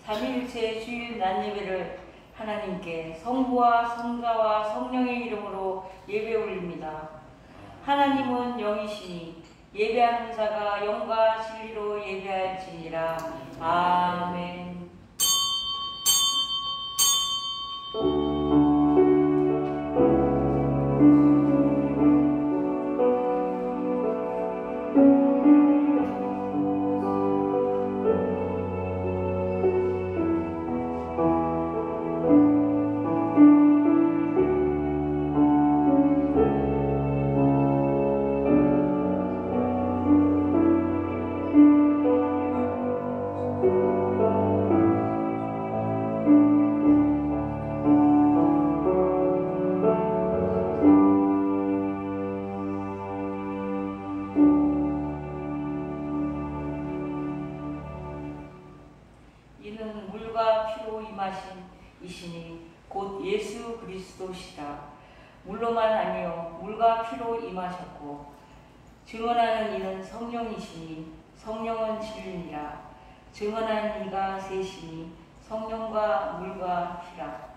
삼위일체 주일 낮예배를 하나님께 성부와 성자와 성령의 이름으로 예배 올립니다. 하나님은 영이시니 예배하는 자가 영과 진리로 예배할지니라. 아멘. 이는 물과 피로 임하신 이시니 곧 예수 그리스도시다. 물로만 아니요 물과 피로 임하셨고 증언하는 이는 성령이시니 성령은 진리니라. 증언하는 이가 셋이니 성령과 물과 피라.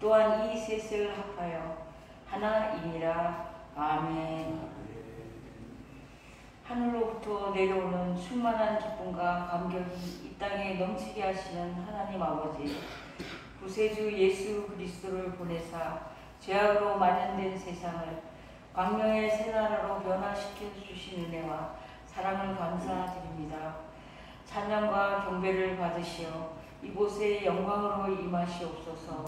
또한 이 셋을 합하여 하나이니라. 아멘. 하늘로부터 내려오는 충만한 기쁨과 감격이 이 땅에 넘치게 하시는 하나님 아버지, 구세주 예수 그리스도를 보내사 죄악으로 만연된 세상을 광명의 새나라로 변화시켜 주신 은혜와 사랑을 감사드립니다. 찬양과 경배를 받으시어 이곳에 영광으로 임하시옵소서.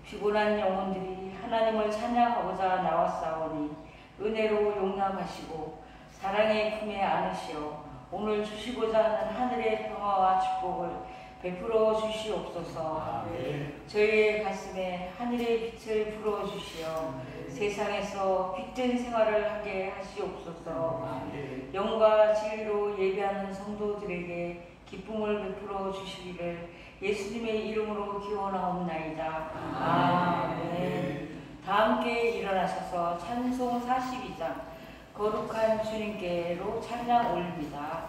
피곤한 영혼들이 하나님을 찬양하고자 나왔사오니 은혜로 용납하시고 사랑의 품에 안으시어 오늘 주시고자 하는 하늘의 평화와 축복을 베풀어 주시옵소서. 저희의 가슴에 하늘의 빛을 불어 주시어 세상에서 빛된 생활을 하게 하시옵소서. 영과 진리로 예배하는 성도들에게 기쁨을 베풀어 주시기를 예수님의 이름으로 기원하옵나이다. 아멘. 다 함께 일어나셔서 찬송 42장 거룩한 주님께로 찬양 올립니다.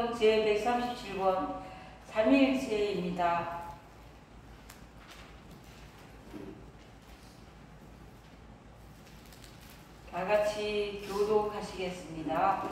제목은 제137번 삼위일체입니다. 다 같이 교독하시겠습니다.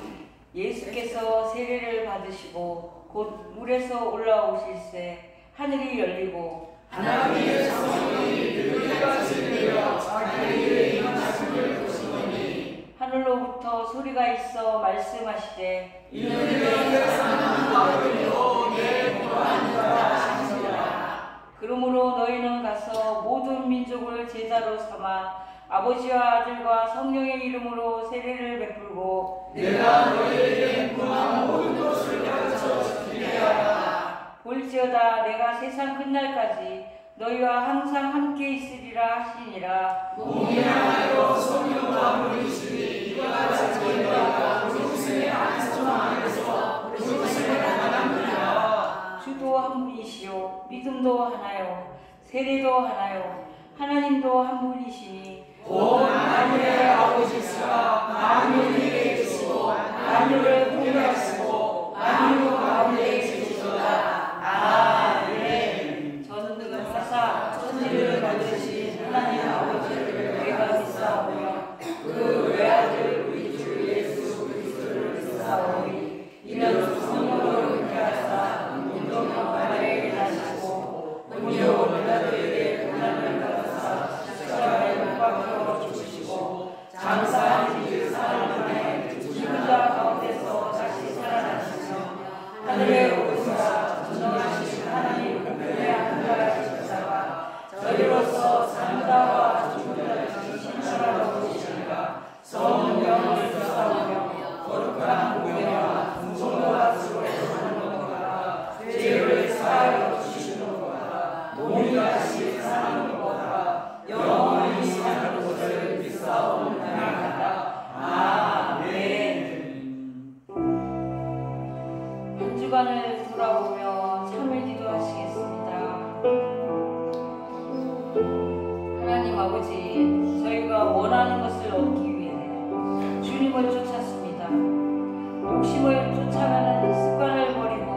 예수께서 세례를 받으시고 곧 물에서 올라오실새 하늘이 열리고 하나님의 성령이 들같이 내려 자기에게 임하심을 보시더니 하늘로부터 소리가 있어 말씀하시되 이는 내 사랑하는 아들이요 내 복한 자라 하시니라. 그러므로 너희는 가서 모든 민족을 제자로 삼아 아버지와 아들과 성령의 이름으로 세례를 베풀고 내가 너희에게 명한 모든 것을 가르쳐 지키게 하라. 볼지어다 내가 세상 끝날까지 너희와 항상 함께 있으리라 하시니라. 공의하여 성령과 부르시니 이와 같이 너희가 조심의 안성 안에서 조심을 받았느니라. 주도 한 분이시요 믿음도 하나요 세례도 하나요 하나님도 한 분이시니 온 하늘의 아버지시가 만유를 계시고 만유를 통일하시고 만유 가운데 계시도다. 아멘. 저는 사사 천지를 만드신 하나님 아버지를 내가 믿사오며 그 외아들 우리 주 예수 그리스도를 믿사오니 이는 성령으로 잉태하사 문정만에 일하시고 본요 빌라도에게 고난을 받으사 십자가에 못 박혀 죽으시고 장사한 지 사흘 만에 죽은 자 가운데서 다시 살아나시며 하늘에 오르사 전능하신 하나님 우편의 한가를 십자가 저희로서 산자와 죽은 자를 신실하러 오시니가 성령을 주사오며 거룩한 공예와 풍성과 수고에서 하는 것과 죄를 사하여 주시는 것과 몸이같이 사는 것과 영원히 사는 것을 믿사옵나이다. 아멘. 한 주간을 돌아보며 참을 기도하시겠습니다. 하나님 아버지, 저희가 원하는 것을 얻기 위해 주님을 쫓았습니다. 욕심을 쫓아가는 습관을 버리고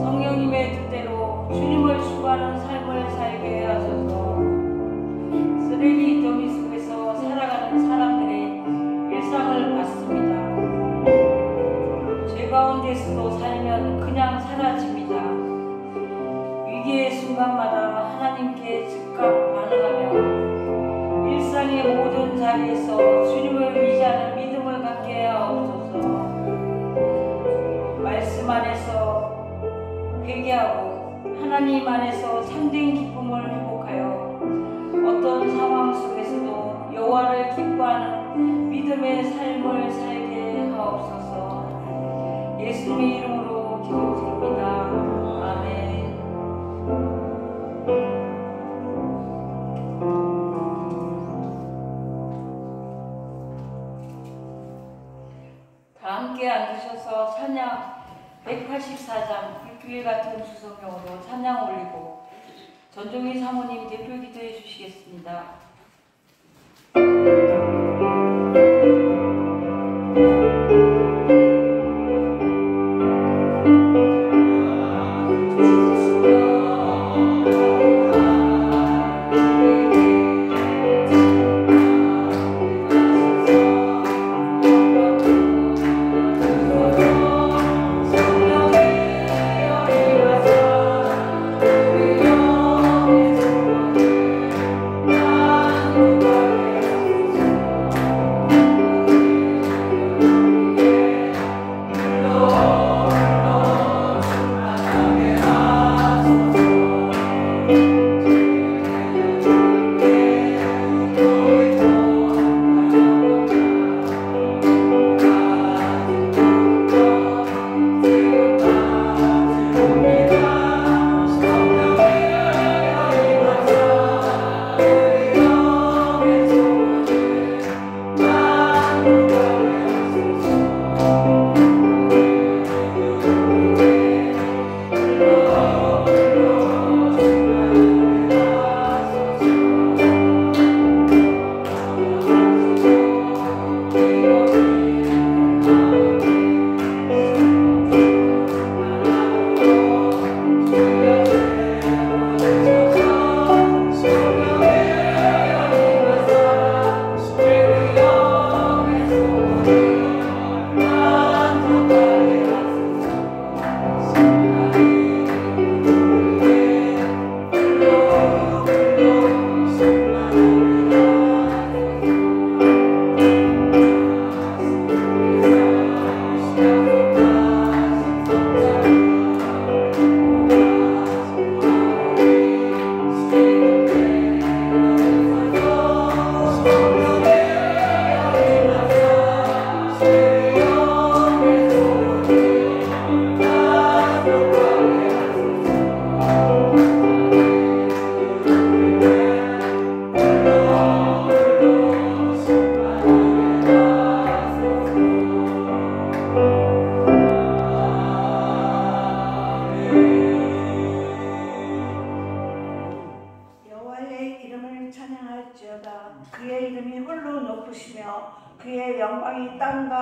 성령님의 뜻대로 주님을 추구하는 삶을 살게 하셔서 쓰레기 더미 속에서 살아가는 사람들의 일상을 봤습니다. 죄 가운데서도 살면 그냥 사라집니다. 위기의 순간마다 하나님께 즉각 반응하며 일상의 모든 자리에서 주님을 의지하는 믿음을 갖게 하옵소서. 말씀 안에서 회개하고 하나님 안에서 참된 기쁨을 회복하여 어떤 상황 속에서도 여호와를 기뻐하는 믿음의 삶을 살게 하옵소서. 예수님의 이름으로 기도드립니다. 아멘. 다 함께 앉으셔서 찬양 184장 불길 같은 주성령으로 찬양 올리고 전종희 사모님 대표 기도해 주시겠습니다. 아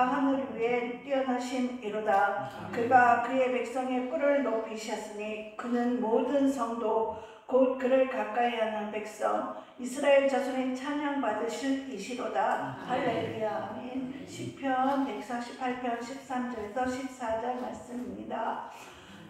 그가 하늘 위에 뛰어나심이로다. 그가 그의 백성의 뿔을 높이셨으니 그는 모든 성도 곧 그를 가까이하는 백성 이스라엘 자손의 찬양 받으실 이시로다. 할렐루야. 아멘. 시편 148편 13절에서 14절 말씀입니다.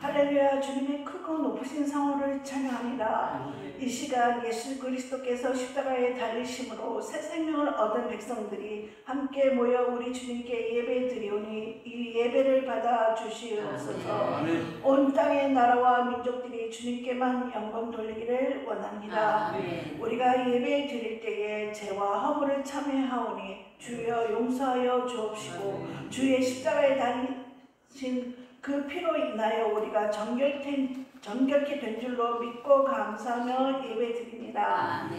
할렐루야. 주님의 크고 높으신 성호를 찬양합니다. 이 시간 예수 그리스도께서 십자가에 달리심으로 새 생명을 얻은 백성들이 함께 모여 우리 주님께 예배 드리오니 이 예배를 받아 주시옵소서. 온 땅의 나라와 민족들이 주님께만 영광 돌리기를 원합니다. 우리가 예배 드릴 때에 죄와 허물을 참회하오니 주여 용서하여 주옵시고 주의 십자가에 달리신 그 피로 인하여 우리가 정결케 된 줄로 믿고 감사하며 예배드립니다.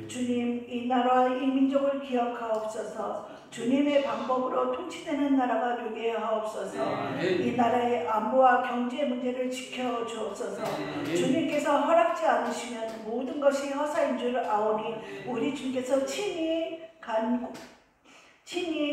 주님, 이 나라와 이 민족을 기억하옵소서. 주님의 방법으로 통치되는 나라가 되게 하옵소서. 이 나라의 안보와 경제 문제를 지켜주옵소서. 주님께서 허락지 않으시면 모든 것이 허사인 줄 아오니 우리 주님께서 친히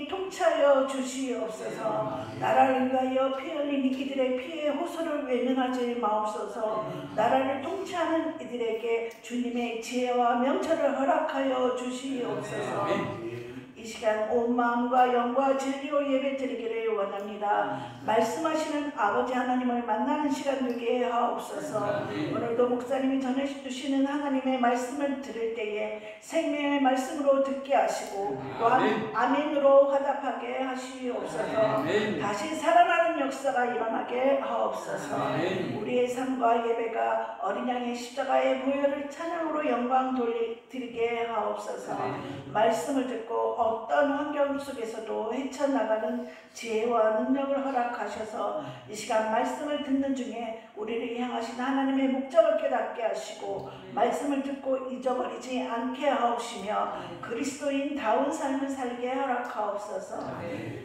통치하여 주시옵소서. 나라를 위하여 피 흘린 이들의 피의 호소를 외면하지 마옵소서. 나라를 통치하는 이들에게 주님의 지혜와 명철을 허락하여 주시옵소서. 이 시간 온 마음과 영과 진리로 예배드리기를 원합니다. 말씀하시는 아버지 하나님을 만나는 시간 되게 하옵소서. 오늘도 목사님이 전해주시는 하나님의 말씀을 들을 때에 생명의 말씀으로 듣게 하시고 또한 아멘으로 화답하게 하시옵소서. 다시 살아나는 역사가 일어나게 하옵소서. 우리의 삶과 예배가 어린 양의 십자가의 보혈을 찬양으로 영광 드리게 하옵소서. 말씀을 듣고 어떤 환경 속에서도 헤쳐나가는 지혜와 능력을 허락하셔서 이 시간 말씀을 듣는 중에 우리를 향하신 하나님의 목적을 깨닫게 하시고 말씀을 듣고 잊어버리지 않게 하옵시며 그리스도인다운 삶을 살게 허락하옵소서.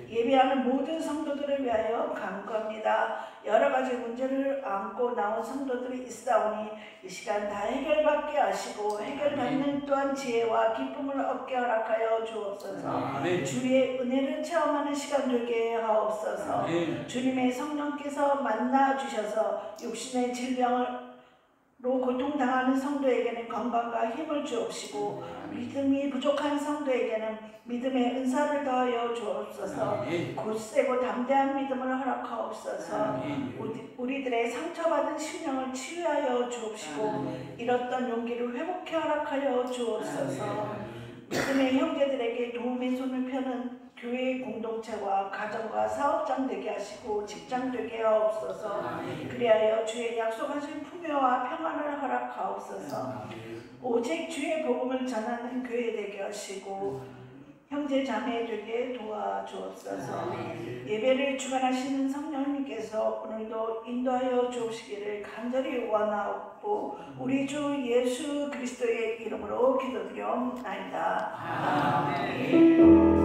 예배하는 모든 성도들을 위하여 간구합니다. 여러 가지 문제를 안고 나온 성도들이 있사오니 이 시간 다 해결받게 하시고 해결받는 또한 지혜와 기쁨을 얻게 허락하여 주옵소서. 주의 은혜를 체험하는 시간 되게 하옵소서. 주님의 성령께서 만나 주셔서 육신의 질병으로 고통당하는 성도에게는 건강과 힘을 주옵시고 믿음이 부족한 성도에게는 믿음의 은사를 더하여 주옵소서. 굳세고 담대한 믿음을 허락하옵소서. 우리들의 상처받은 심령을 치유하여 주옵시고 잃었던 용기를 회복해 허락하여 주옵소서. 믿음의 형제들에게 도움의 손을 펴는 교회의 공동체와 가정과 사업장 되게 하시고 직장 되게 하옵소서. 그리하여 주의 약속하신 풍요와 평안을 허락하옵소서. 오직 주의 복음을 전하는 교회 되게 하시고 형제 자매 되게 도와주옵소서. 예배를 주관하시는 성령님께서 오늘도 인도하여 주시기를 간절히 원하옵고 우리 주 예수 그리스도의 이름으로 기도드리옵나이다. 아멘.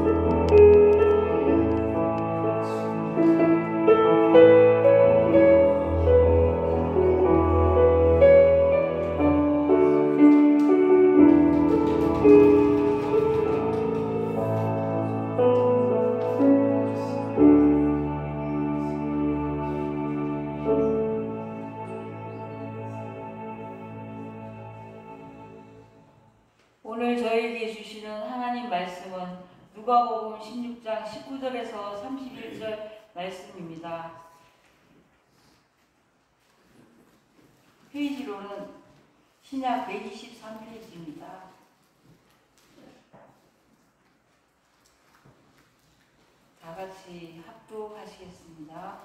오늘 저에게 주시는 하나님 말씀은 누가복음 16장 19절에서 31절 말씀입니다. 페이지로는 신약 123페이지입니다. 다 같이 합독하시겠습니다.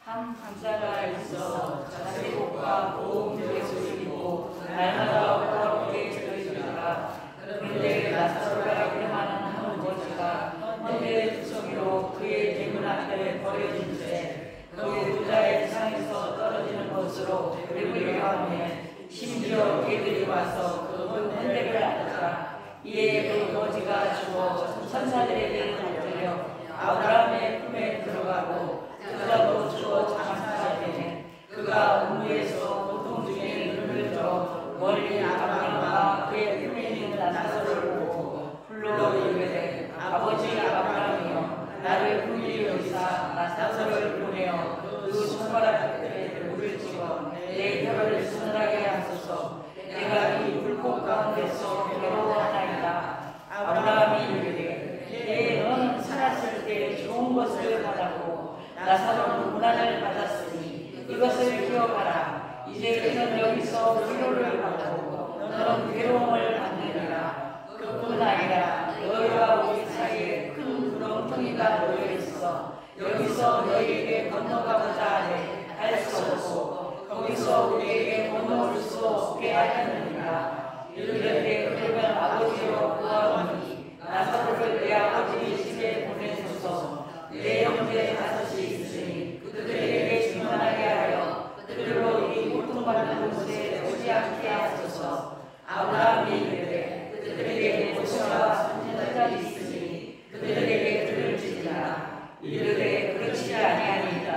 한 부자가 있어 자색옷과 고운 옷을 입고 날마다 포로에 들어있다가 그런데 나사로라 이름하는 한 거지가 헌데 구덩이로 그의 대문 앞에 버려진 채 그 부자의 상에서 떨어지는 것으로 배부르게 하면 심지어 개들이 와서 그 헌데를 앓더라. 이에 그 거지가 죽어 천사들에게 달려 아브라함의 품에 들어가고 부자도 죽어 장사하되 그가 음부에서 고통 중에 눈을 들어 멀리 아브라함과 그의 품에 있는 나사로를 보고 불러 이르되 아버지 아브라함이여 나를 긍휼히 여기사 나사로를 보내어 그 손가락 끝에 물을 찍어 내 혀를 서늘하게 하소서. 내가 이 불꽃 가운데서 괴로워하나이다. 아브라함이 이르되 너는 살았을 때 좋은 것을 받았고 나사로는 고난을 받았으니 이것을 기억하라. 이제 그는 여기서 위로를 받고 너는 괴로움을 받느니라. 그뿐 아니라 너희와 우리 사이에 큰 구렁텅이가 놓여있어 여기서 너희에게 건너가고자 하되 갈 수 없고 거기서 우리에게 건너올 수 없게 하였느니라. 이르되 그러면 아버지여 구하오니 나사로를 내 아버지 집에 보내소서. 내 형제 5이 있으니 그들에게 중간하게 하여 그들로 이 고통받는 곳에 오지 않게 하소서. 아브라함이 이르되 그들에게 모세와 선지자들이 있으니 그들에게 들을지니라. 이르되 그렇지 아니하니이다.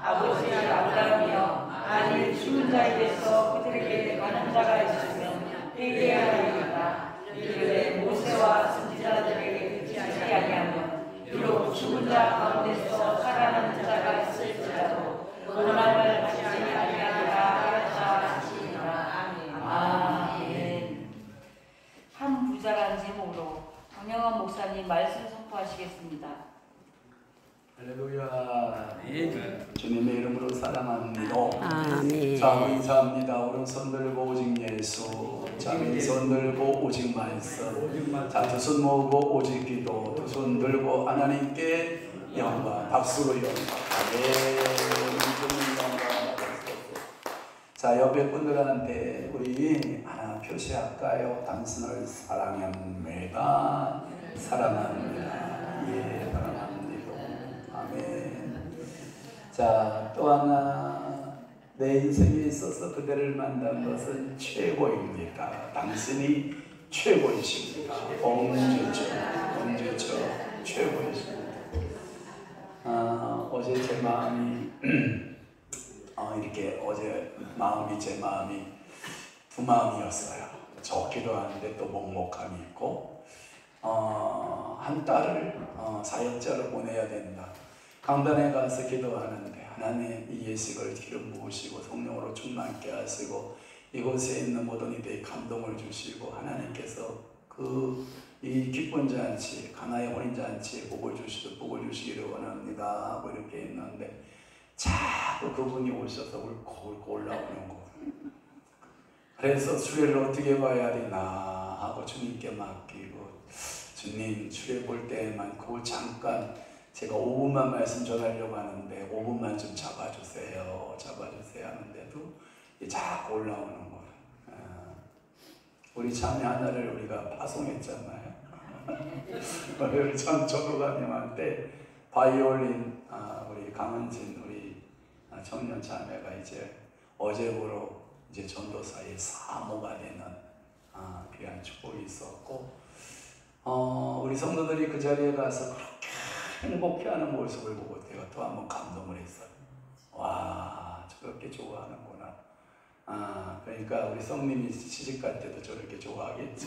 아버지 아브라함이여 만일 죽은 자에게서 그들에게 가는 자가 있으면 회개하리이다. 이르되 모세와 선지자들에게 듣지 아니하면 비록 죽은 자 가운데서 살아나는 자가 있을지라도 고난을 받지 아니하리라 하였다 하시니라. 아멘. 한 부자란 제목으로 강영환 목사님 말씀 선포하시겠습니다. 할렐루야. 주님의 이름으로 사랑합니다. 아멘. 자, 인사합니다. 오른손 들고 오직 예수. 자, 왼손 들고 오직 말씀. 자, 두 손 모으고 오직 기도. 두 손 들고 하나님께 영광. 박수로 영광. 자, 옆에 분들한테 우리 하나 표시할까요? 당신을 사랑합니다. 사랑합니다. 예, 사랑합니다. 아멘. 자, 또 하나, 내 인생에 있어서 그대를 만난 것은 최고입니다. 당신이 최고이십니다. 범죄죠. 최고이십니다. 어제 제 마음이 이렇게 어제 제 마음이 두 마음이었어요. 좋기도 하는데 또 먹먹함이 있고, 한 딸을 사역자로 보내야 된다. 강단에 가서 기도하는데 하나님 이 예식을 기름 부으시고 성령으로 충만케 하시고 이곳에 있는 모든 이들의 감동을 주시고 하나님께서 이 기쁜 잔치, 가나의 혼인 잔치에 복을 주시기를 원합니다 하고 이렇게 했는데 자꾸 그분이 오셔서 울고 올라오는 거. 그래서 수레를 어떻게 봐야 되나 하고 주님께 맡기고, 주님 수레 볼 때만 잠깐 제가 5분만 말씀 전하려고 하는데 5분만 좀 잡아주세요 하는데도 자꾸 올라오는 거예요. 우리 자매 하나를 우리가 파송했잖아요. 우리 전 전도사님한테 바이올린 우리 강은진 우리 청년 자매가 이제 어제부로 이제 전도사의 사모가 되는 귀한 축복이 있었고, 우리 성도들이 그 자리에 가서 그렇게 행복해하는 모습을 보고 제가 또 한번 감동을 했어요. 와, 저렇게 좋아하는구나. 그러니까 우리 성님이 시집갈 때도 저렇게 좋아하겠지.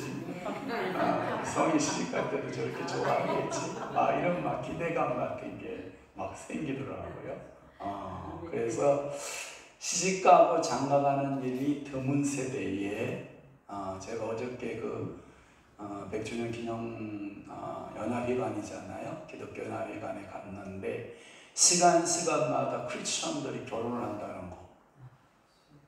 성이 시집갈 때도 저렇게 좋아하겠지. 이런 막 기대감 같은 게 막 생기더라고요. 그래서 시집가고 장가가는 일이 드문 세대에 제가 어저께 백주년 기념 연합회관이잖아요. 기독교 연합회관에 갔는데 시간마다 크리스천들이 결혼을 한다는 거.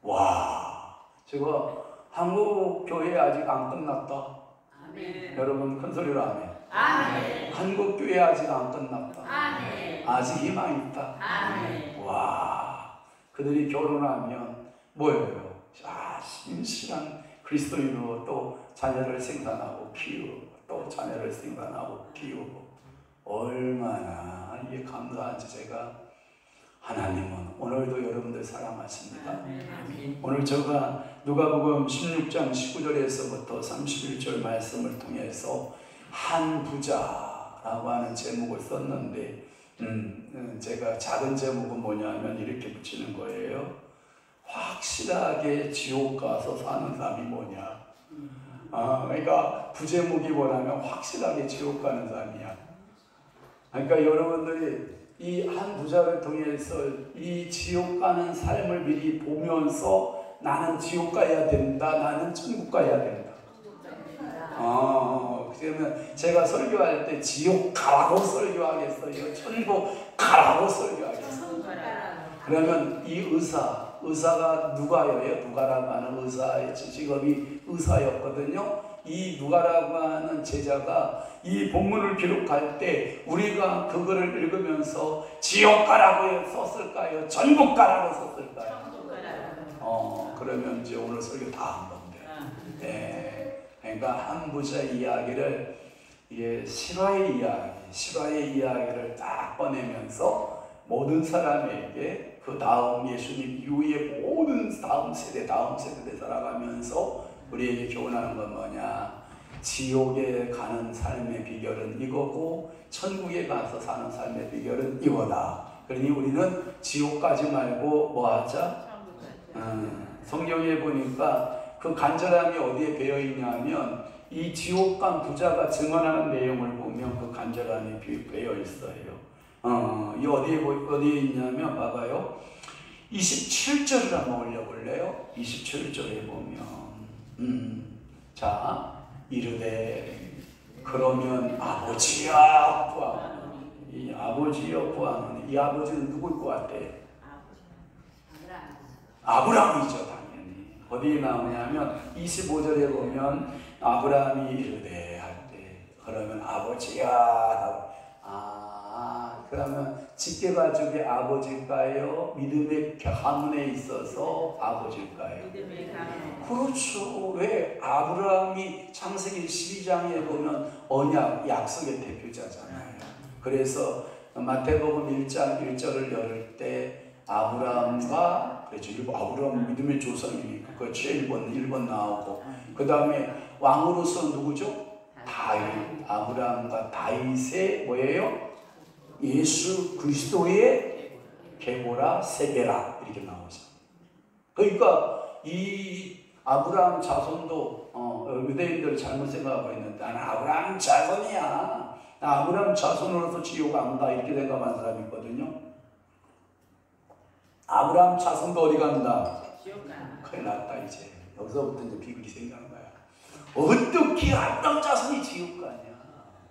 와, 제가 한국 교회 아직 안 끝났다. 아멘. 여러분 큰 소리로 아멘. 아멘. 한국 교회 아직 안 끝났다. 아멘. 아직 희망 있다. 아멘. 와, 그들이 결혼하면 뭐예요? 신실한 그리스도인으로 또 자녀를 생산하고 키우고 또 자녀를 생산하고 키우고, 얼마나 이게 감사한지. 제가 하나님은 오늘도 여러분들 사랑하십니다. 오늘 제가 누가복음 16장 19절에서부터 31절 말씀을 통해서 한 부자라고 하는 제목을 썼는데, 제가 작은 제목은 뭐냐면 이렇게 붙이는 거예요. 확실하게 지옥 가서 사는 사람이 뭐냐. 그러니까 부제목이 뭐냐면 확실하게 지옥 가는 사람이야. 그러니까 여러분들이 이 한 부자를 통해서 이 지옥 가는 삶을 미리 보면서 나는 지옥 가야 된다, 나는 천국 가야 된다. 그러면 제가 설교할 때 지옥 가라고 설교하겠어요? 천국 가라고 설교하겠어요? 그러면 이 의사가 누가예요? 누가라고 하는 의사의 직업이 의사였거든요. 이 누가라고 하는 제자가 이 본문을 기록할 때 우리가 그거를 읽으면서 지옥 가라고 썼을까요? 천국 가라고 썼을까요? 그러면 이제 오늘 설교 다 한 건데. 네. 그러니까 한 부자 이야기를 실화의 이야기를 딱 꺼내면서 모든 사람에게 그 다음 예수님 이후에 모든 다음 세대 살아가면서 우리에게 교훈하는 건 뭐냐? 지옥에 가는 삶의 비결은 이거고 천국에 가서 사는 삶의 비결은 이거다. 그러니 우리는 지옥 가지 말고 뭐 하자? 성경에 보니까 그 간절함이 어디에 배어 있냐면 이 지옥 간 부자가 증언하는 내용을 보면 그 간절함이 배어 있어요. 이 어디에 있냐면 봐봐요. 27절을 한번 올려볼래요? 27절에 보면 자, 이르되 그러면 아버지야 구하노니. 이 아버지여 구하노니. 이 아버지는 누굴 것 같아? 아브라함이죠, 당연히. 어디에 나오냐면 25절에 보면 아브라함이 이르되 할 때 그러면 아버지야. 그러면 직계가족의 아버지일까요? 믿음의 가문에 있어서 아버지일까요? 그렇죠. 왜? 아브라함이 창세기 12장에 보면 언약, 약속의 대표자잖아요. 그래서 마태복음 1장 1절을 열을 때 아브라함과, 그렇죠. 아브라함 믿음의 조상이니까 그렇죠. 1번 나오고, 그 다음에 왕으로서 누구죠? 다윗. 아브라함과 다윗의 뭐예요? 예수 그리스도의 계보라 세계라 이렇게 나오죠. 그러니까 이 아브라함 자손도 유대인들을 잘못 생각하고 있는데 나는 아브라함 자손이야. 나 아브라함 자손으로서 지옥 안 가 이렇게 생각하는 사람이 있거든요. 아브라함 자손도 어디 간다? 지옥 가. 큰일 났다 이제. 여기서부터 이제 비극이 생기는 거야. 어떻게 아브라함 자손이 지옥 가냐?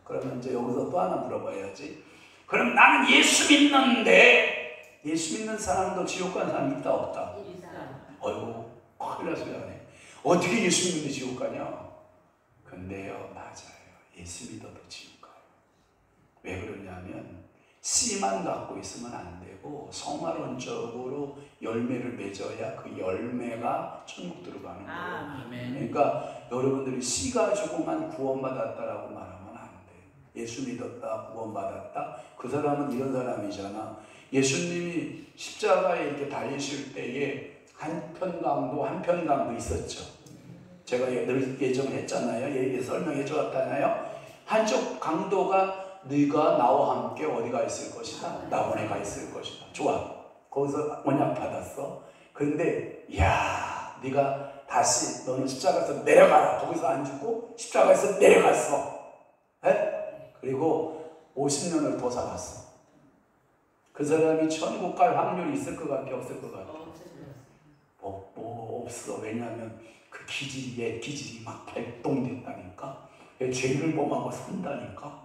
그러면 이제 여기서 또 하나 물어봐야지. 그럼 나는 예수 믿는데 예수 믿는 사람도 지옥 가는 사람이 있다 없다? 어이구 큰일 날 소리 하네. 어떻게 예수 믿는데 지옥 가냐? 근데요 맞아요. 예수 믿어도 지옥 가요. 왜 그러냐면 씨만 갖고 있으면 안 되고 성화론적으로 열매를 맺어야 그 열매가 천국 들어가는 거예요. 그러니까 여러분들이 씨 가지고만 구원받았다라고 말하면 예수 믿었다, 구원받았다. 그 사람은 이런 사람이잖아. 예수님이 십자가에 이렇게 달리실 때에 한편강도 있었죠. 제가 늘 예정을 했잖아요. 설명해 주었잖아요. 한쪽 강도가 네가 나와 함께 어디가 있을 것이다? 나원에 가 있을 것이다. 좋아. 거기서 언약 받았어. 그런데 야, 네가 다시 너는 십자가에서 내려가라. 거기서 안 죽고 십자가에서 내려갔어. 에? 그리고 50년을 더 살았어. 그 사람이 천국 갈 확률이 있을 것 같아? 없을 것 같아? 없어. 왜냐하면 그 기질이 막 발동됐다니까. 죄를 범하고 산다니까.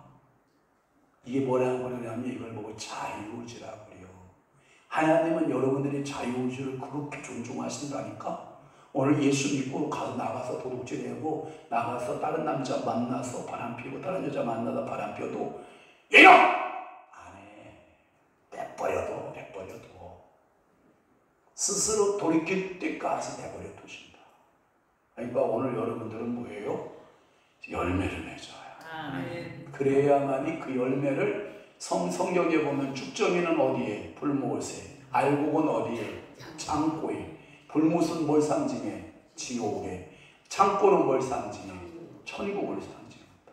이게 뭐라는 거냐면 이걸 보고 자유의지라고 그래요. 하나님은 여러분들의 자유의지를 그렇게 존중하신다니까. 오늘 예수 믿고 나가서 도둑질하고 나가서 다른 남자 만나서 바람 피우고 다른 여자 만나서 바람 피워도 예요! 안 해. 내버려둬. 스스로 돌이킬 때까지 내버려 두신다. 그러니까 오늘 여러분들은 뭐예요? 열매를 맺어야. 그래야만이 그 열매를 성경에 보면 축정이는 어디에? 불못에. 알곡은 어디에? 창고에. 불못은 뭘 상징해? 지옥에. 창고는 뭘 상징해? 천국을 상징한다.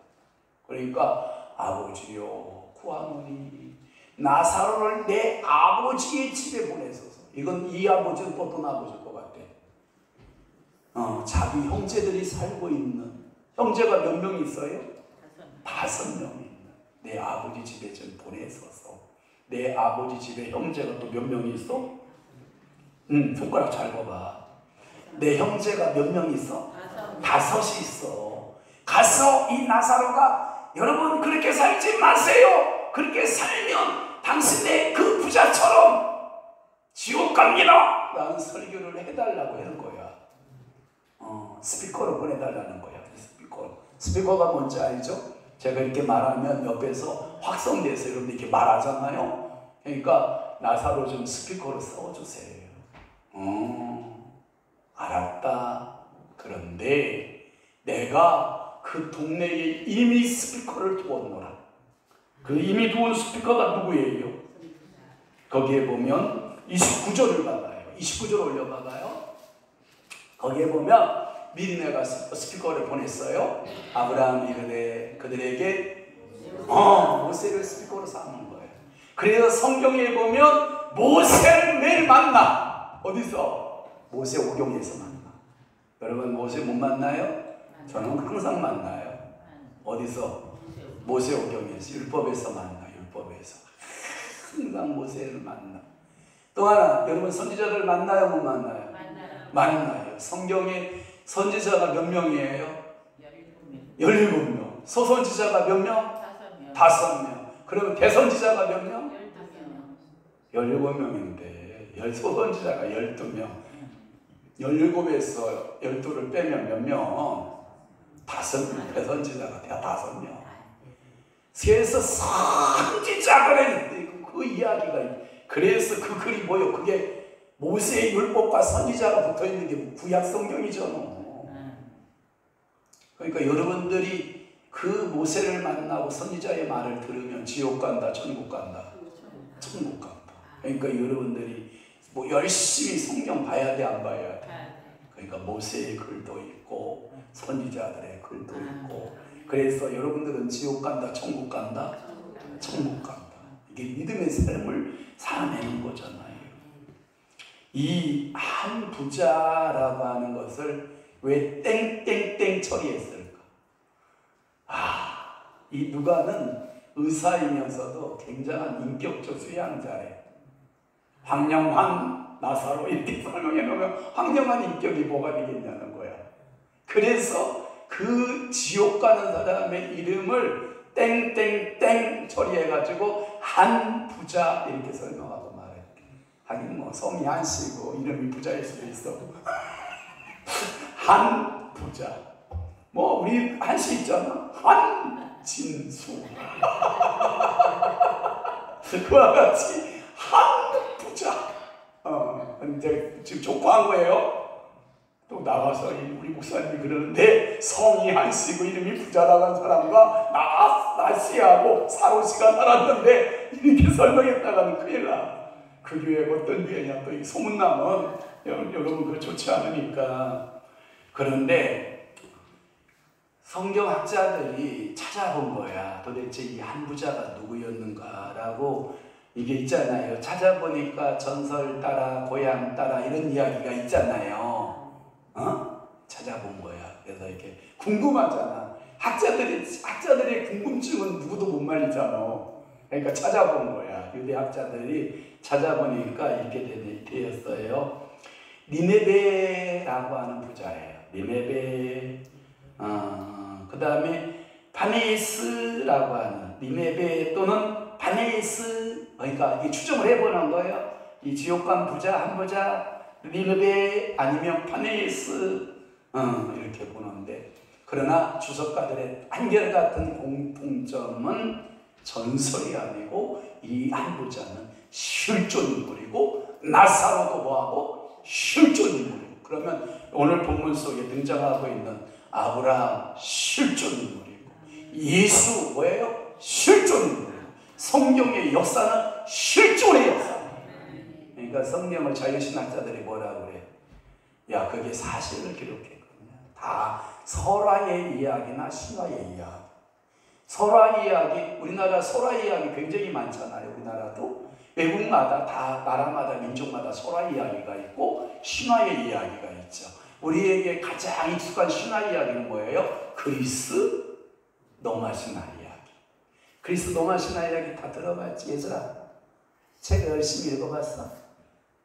그러니까 아버지요 구하노니 나사로를 내 아버지의 집에 보내소서. 이건 이 아버지는 또 어떤 아버지일 것 같아? 자기 형제들이 살고 있는 형제가 몇 명 있어요? 5명 있는 내 아버지 집에 좀 보내서서. 내 아버지 집에 형제가 또 몇 명이 있어? 손가락 잘 봐봐. 내 형제가 몇 명 있어? 5이 있어. 가서 이 나사로가 여러분 그렇게 살지 마세요. 그렇게 살면 당신의 그 부자처럼 지옥 갑니다 라는 설교를 해달라고 하는 거야. 스피커로 보내달라는 거야. 스피커가 뭔지 알죠? 제가 이렇게 말하면 옆에서 확성돼서 여러분 이렇게 말하잖아요. 그러니까 나사로 좀 스피커로 써주세요. 알았다. 그런데 내가 그 동네에 이미 스피커를 두었노라. 그 이미 두은 스피커가 누구예요? 거기에 보면 29절을 봐봐요. 29절 올려봐봐요. 거기에 보면 미리 내가 스피커를 보냈어요. 아브라함이 이르되 그들에게 모세를 스피커로 삼는 거예요. 그래서 성경에 보면 모세를 매일 만나. 어디서? 모세오경에서 만나. 여러분 모세 못 만나요? 저는 항상 만나요. 어디서? 모세오경에서, 율법에서 만나. 율법에서 항상 모세를 만나. 또 하나, 여러분 선지자들 만나요? 못 만나요? 만나요. 성경에 선지자가 몇 명이에요? 17명. 소선지자가 몇 명? 5명. 그러면 대선지자가 몇 명? 17명인데 소선지자가 12명. 17에서 12를 빼면 몇 명? 5명. 대선지자가 5명. 그래서 선지자가 했는데 그 이야기가, 그래서 그 글이 뭐예요? 그게 모세의 율법과 선지자가 붙어있는 게 구약 성경이잖아. 그러니까 여러분들이 그 모세를 만나고 선지자의 말을 들으면 지옥 간다, 천국 간다? 천국 간다. 그러니까 여러분들이 뭐 열심히 성경 봐야 돼, 안 봐야 돼? 그러니까 모세의 글도 있고 선지자들의 글도 있고. 그래서 여러분들은 지옥 간다, 천국 간다? 천국 간다. 이게 믿음의 삶을 살아내는 거잖아요. 이 한 부자라고 하는 것을 왜 땡땡땡 처리했을까? 이 누가는 의사이면서도 굉장한 인격적 수양자래. 황량한 나사로 이렇게 설명해 놓으면 황량한 인격이 뭐가 되겠냐는 거야. 그래서 그 지옥 가는 사람의 이름을 땡땡땡 처리해가지고 한 부자 이렇게 설명하고 말해. 하긴 뭐 성이 한씨고 이름이 부자일 수도 있어. 한 부자. 뭐 우리 한씨 있잖아. 한진수. 그와 같이 한 부자. 이제 지금 족구한 거예요. 또 나가서 우리 목사님이 그러는데 성이 한씨고 이름이 부자라는 사람과 나씨하고 사로씨가 살았는데 이렇게 설명했다가는 큰일 나. 그 교회가 어떤 교회냐 또 이 소문나면 여러분 그거 좋지 않으니까. 그런데 성경학자들이 찾아본 거야. 도대체 이 한 부자가 누구였는가라고. 이게 있잖아요. 찾아보니까 전설 따라 고향 따라 이런 이야기가 있잖아요. 찾아본 거야. 그래서 이렇게 궁금하잖아. 학자들의 궁금증은 누구도 못 말리잖아. 그러니까 찾아본 거야. 유대 학자들이 찾아보니까 이렇게 되었어요. 니네베라고 하는 부자예요. 니네베. 그 다음에 바네스라고 하는 니네베 또는 바네스. 그러니까 이게 추정을 해보는 거예요. 이 지옥간 부자, 한 부자, 니네베 아니면 바네스 이렇게 보는데, 그러나 주석가들의 한결같은 공통점은 전설이 아니고 이 한 부자는 실존 인물이고 나사로도 뭐하고 실존 인물이고. 그러면 오늘 본문 속에 등장하고 있는 아브라함 실존 인물이고, 예수 뭐예요? 실존 인물이고, 성경의 역사는 실존의 역사예요. 그러니까 성경을 자유신학자들이 뭐라고 그래? 야, 그게 사실을 기록했거든요. 다 설화의 이야기나 신화의 이야기. 설화 이야기, 우리나라 설화 이야기 굉장히 많잖아요. 우리나라도 외국마다 다 나라마다 민족마다 설화 이야기가 있고 신화의 이야기가 있죠. 우리에게 가장 익숙한 신화 이야기는 뭐예요? 그리스 노마 신화 이야기. 그리스도 신화 이야기 다 들어봤지 얘들아? 책 열심히 읽어봤어?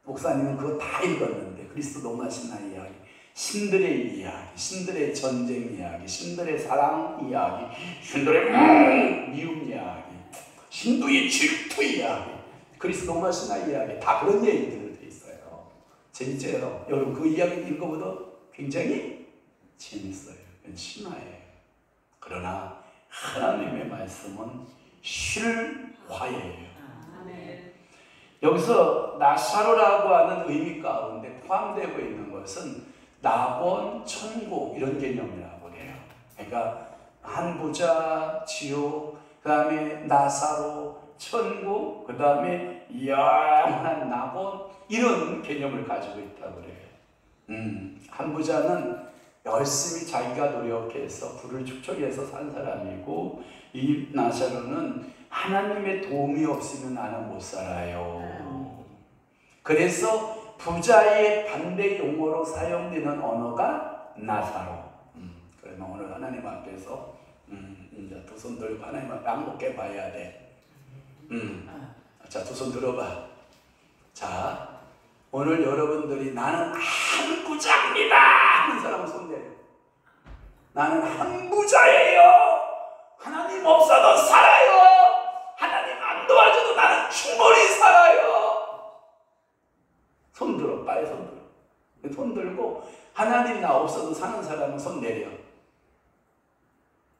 목사님은 그거 다 읽었는데 그리스도 신화 이야기, 신들의 이야기, 신들의 전쟁 이야기, 신들의 사랑 이야기, 신들의 미움 이야기, 신도의 질투 이야기, 그리스도 신화 이야기 다 그런 얘기들로 돼 있어요. 재밌죠? 여러분 그 이야기 읽어보도 굉장히 재밌어요. 신화예요. 그러나 하나님의 말씀은 실화예요. 여기서 나사로라고 하는 의미 가운데 포함되고 있는 것은 낙원, 천국 이런 개념이라고 해요. 그러니까 한 부자, 지옥, 그 다음에 나사로, 천국, 그 다음에 영원한 낙원 이런 개념을 가지고 있다고 그래요. 한 부자는 열심히 자기가 노력해서 부를 축적해서 산 사람이고 이 나사로는 하나님의 도움이 없으면 나는 못 살아요. 그래서 부자의 반대 용어로 사용되는 언어가 나사로. 그러면 오늘 하나님 앞에서 이제 두 손 들고 하나님 앞에 항복해 봐야 돼. 자, 두 손 들어봐. 자, 오늘 여러분들이 나는 한 부자입니다 하는 사람은 손 내려. 나는 한 부자예요. 하나님 없어도 살아요. 하나님 안 도와줘도 나는 충분히 살아요. 손 들어, 빨리 손 들어. 손 들고 하나님 나 없어도 사는 사람은 손 내려.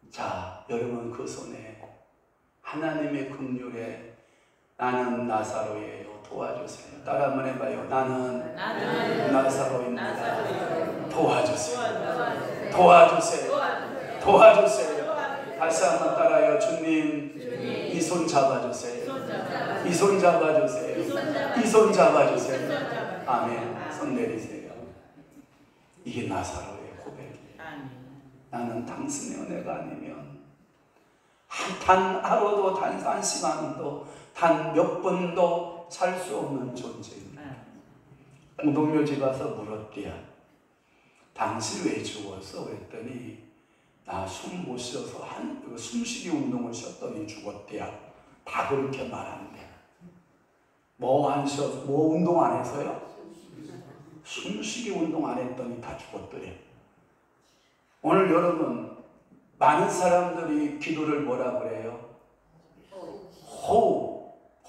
자, 여러분 그 손에 하나님의 긍휼에 나는 나사로예요. 도와주세요. 따라 한번 해봐요. 나는 나사로입니다. 도와주세요. 도와주세요. 도와주세요. 다시 한번 따라요. 주님, 이 손 잡아주세요. 이 손 잡아주세요. 이 손 잡아주세요. 아멘. 손 내리세요. 이게 나사로의 고백이에요. 나는 당신의 은혜가 아니면 단 하루도 단 한 시간도 단 몇 분도 살 수 없는 존재입니다. 공동묘지 가서 물었대요. 당신 왜 죽었어? 그랬더니 나 숨 못 쉬어서 숨쉬기 운동을 쉬었더니 죽었대요. 다 그렇게 말한대. 뭐 안 쉬어서, 뭐 운동 안 해서요? 숨쉬기 운동 안 했더니 다 죽었더래. 오늘 여러분 많은 사람들이 기도를 뭐라 그래요?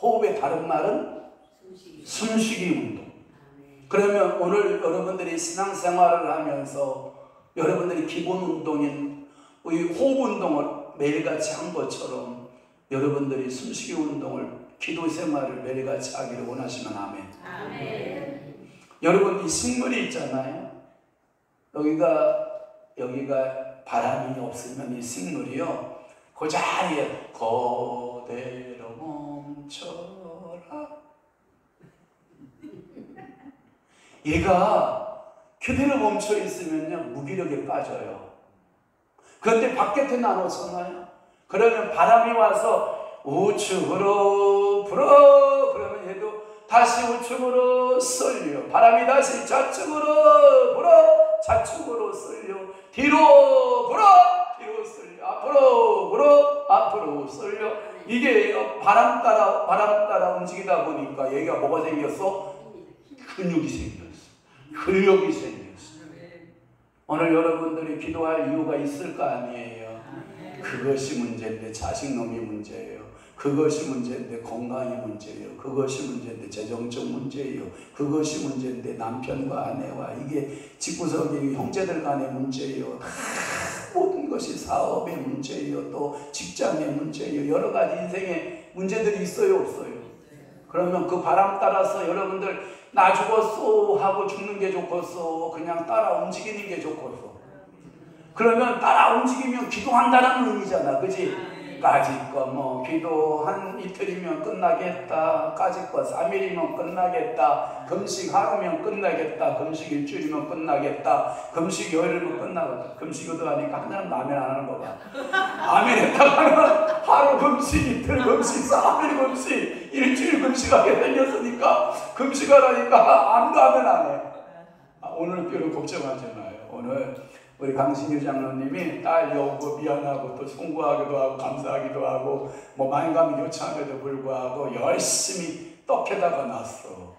호흡의 다른 말은 숨쉬기 운동. 그러면 오늘 여러분들이 신앙생활을 하면서 여러분들이 기본 운동인 호흡 운동을 매일같이 한 것처럼 여러분들이 숨쉬기 운동을 기도 생활을 매일같이 하기를 원하시면 아멘. 아멘. 여러분 이 식물이 있잖아요. 여기가 바람이 없으면 이 식물이요 그 자리에 그대로 멈춰라. 얘가 그대로 멈춰 있으면요 무기력에 빠져요. 그런데 바깥에 나눠서나요? 그러면 바람이 와서 우측으로 불어. 그러면 얘도 다시 우측으로 쏠려. 바람이 다시 좌측으로 불어. 좌측으로 쏠려. 뒤로 불어. 뒤로 쏠려. 앞으로 불어. 앞으로 쏠려. 이게 바람 따라 움직이다 보니까 얘가 뭐가 생겼어? 근육이 생겼어. 근력이 생겼어. 오늘 여러분들이 기도할 이유가 있을 거 아니에요. 그것이 문제인데 자식놈이 문제예요. 그것이 문제인데 건강이 문제예요. 그것이 문제인데 재정적 문제예요. 그것이 문제인데 남편과 아내와 이게 집구석이 형제들 간의 문제예요. 모든 것이 사업의 문제예요. 또 직장의 문제예요. 여러 가지 인생의 문제들이 있어요, 없어요? 그러면 그 바람 따라서 여러분들 나 죽었어 하고 죽는 게 좋겠어? 그냥 따라 움직이는 게 좋겠어? 그러면 따라 움직이면 기도한다는 의미잖아, 그지? 까짓거 뭐 기도 한 이틀이면 끝나겠다. 까짓거 3일이면 끝나겠다. 금식 하루면 끝나겠다. 금식 일주일이면 끝나겠다. 금식 열흘이면 끝나겠다. 금식 기도하니까 하나는 아멘 안 하는 거 봐. 아멘 했다가 하면 하루 금식, 이틀 금식, 3일 금식, 일주일 금식하게 생겼으니까 금식하라니까 아무도 아멘 안 해. 오늘 별로 걱정하지 마요. 오늘 우리 강신유 장로님이 딸이 오고 미안하고 또 송구하기도 하고 감사하기도 하고 뭐 만감이 교차함에도 불구하고 열심히 떡에다가 놨어.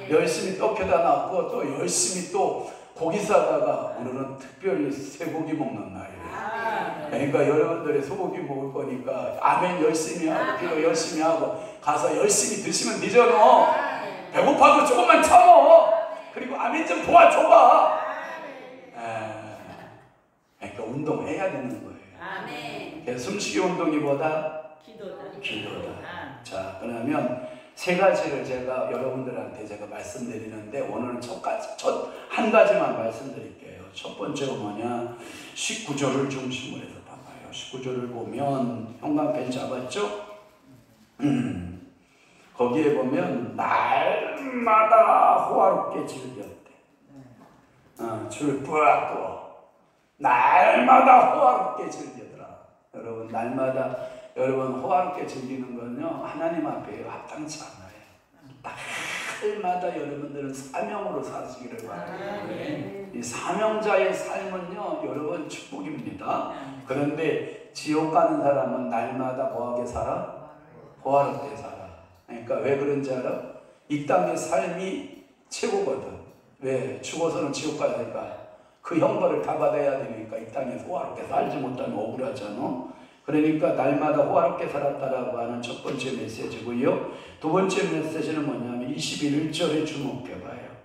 열심히 떡에다 놨고 또 열심히 또 고기 싸다가 오늘은 특별히 쇠고기 먹는 날이에요. 그러니까 여러분들이 소고기 먹을 거니까 아멘 열심히 하고 기도 열심히 하고 가서 열심히 드시면 되잖아. 배고파도 조금만 참어. 그리고 아멘 좀 도와줘봐. 그러니까 운동해야 되는 거예요. 숨쉬기 운동이보다 기도다. 자, 그러면 세 가지를 제가 여러분들한테 제가 말씀드리는데 오늘은 한 가지만 말씀드릴게요. 첫 번째가 뭐냐? 19절을 중심으로 해서 봐봐요. 19절을 보면 형광펜 잡았죠? 거기에 보면 날마다 호화롭게 즐겼대. 줄 뿌았고 날마다 호화롭게 즐기더라. 여러분 날마다 여러분 호화롭게 즐기는 건요 하나님 앞에 합당치 않아요. 날마다 여러분들은 사명으로 사시기를 바랍니다. 이 사명자의 삶은요 여러분 축복입니다. 그런데 지옥 가는 사람은 날마다 뭐하게 살아? 호화롭게 살아. 그러니까 왜 그런지 알아? 이 땅의 삶이 최고거든. 왜? 죽어서는 지옥 가야 되니까 그 형벌을 다 받아야 되니까 이 땅에서 호화롭게 살지 못하면 억울하잖아. 그러니까 날마다 호화롭게 살았다라고 하는 첫 번째 메시지고요. 두 번째 메시지는 뭐냐면 21절에 주목해봐요.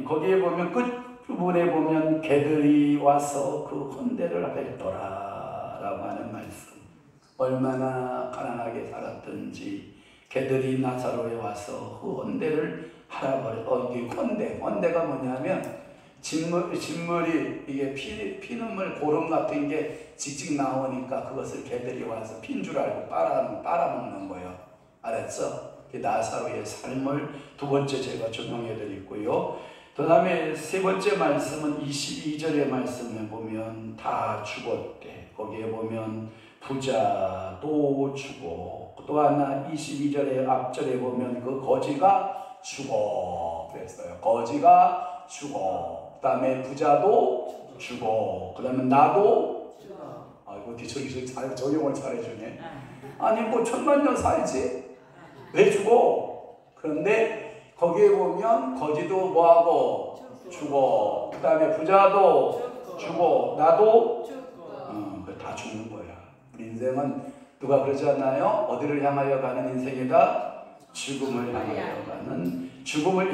거기에 보면 끝부분에 보면 개들이 와서 그 헌대를 했더라 라고 하는 말씀. 얼마나 가난하게 살았든지 개들이 나사로에 와서 그 헌대를 하라. 이게 헌대가 뭐냐면 진물이 이게 피눈물 고름 같은 게 직직 나오니까 그것을 개들이 와서 핀 줄 알고 빨아먹는 거예요. 알았어? 나사로의 삶을 두 번째 제가 조명해 드리고요. 그 다음에 세 번째 말씀은 22절의 말씀에 보면 다 죽었대. 거기에 보면 부자도 죽어. 또 하나 22절의 앞절에 보면 그 거지가 죽어 그랬어요. 거지가 죽어. 그 다음에 부자도 죽어. 그 다음에 나도 죽어. 아이고 뒤처리 적용을 잘해주네. 아니 뭐 천만년 살지? 왜 죽어? 그런데 거기에 보면 거지도 뭐하고? 죽어. 그 다음에 부자도 죽어. 나도 죽어. 다 죽는 거야. 우리 인생은 누가 그러지 않나요? 어디를 향하여 가는 인생이다? 죽음을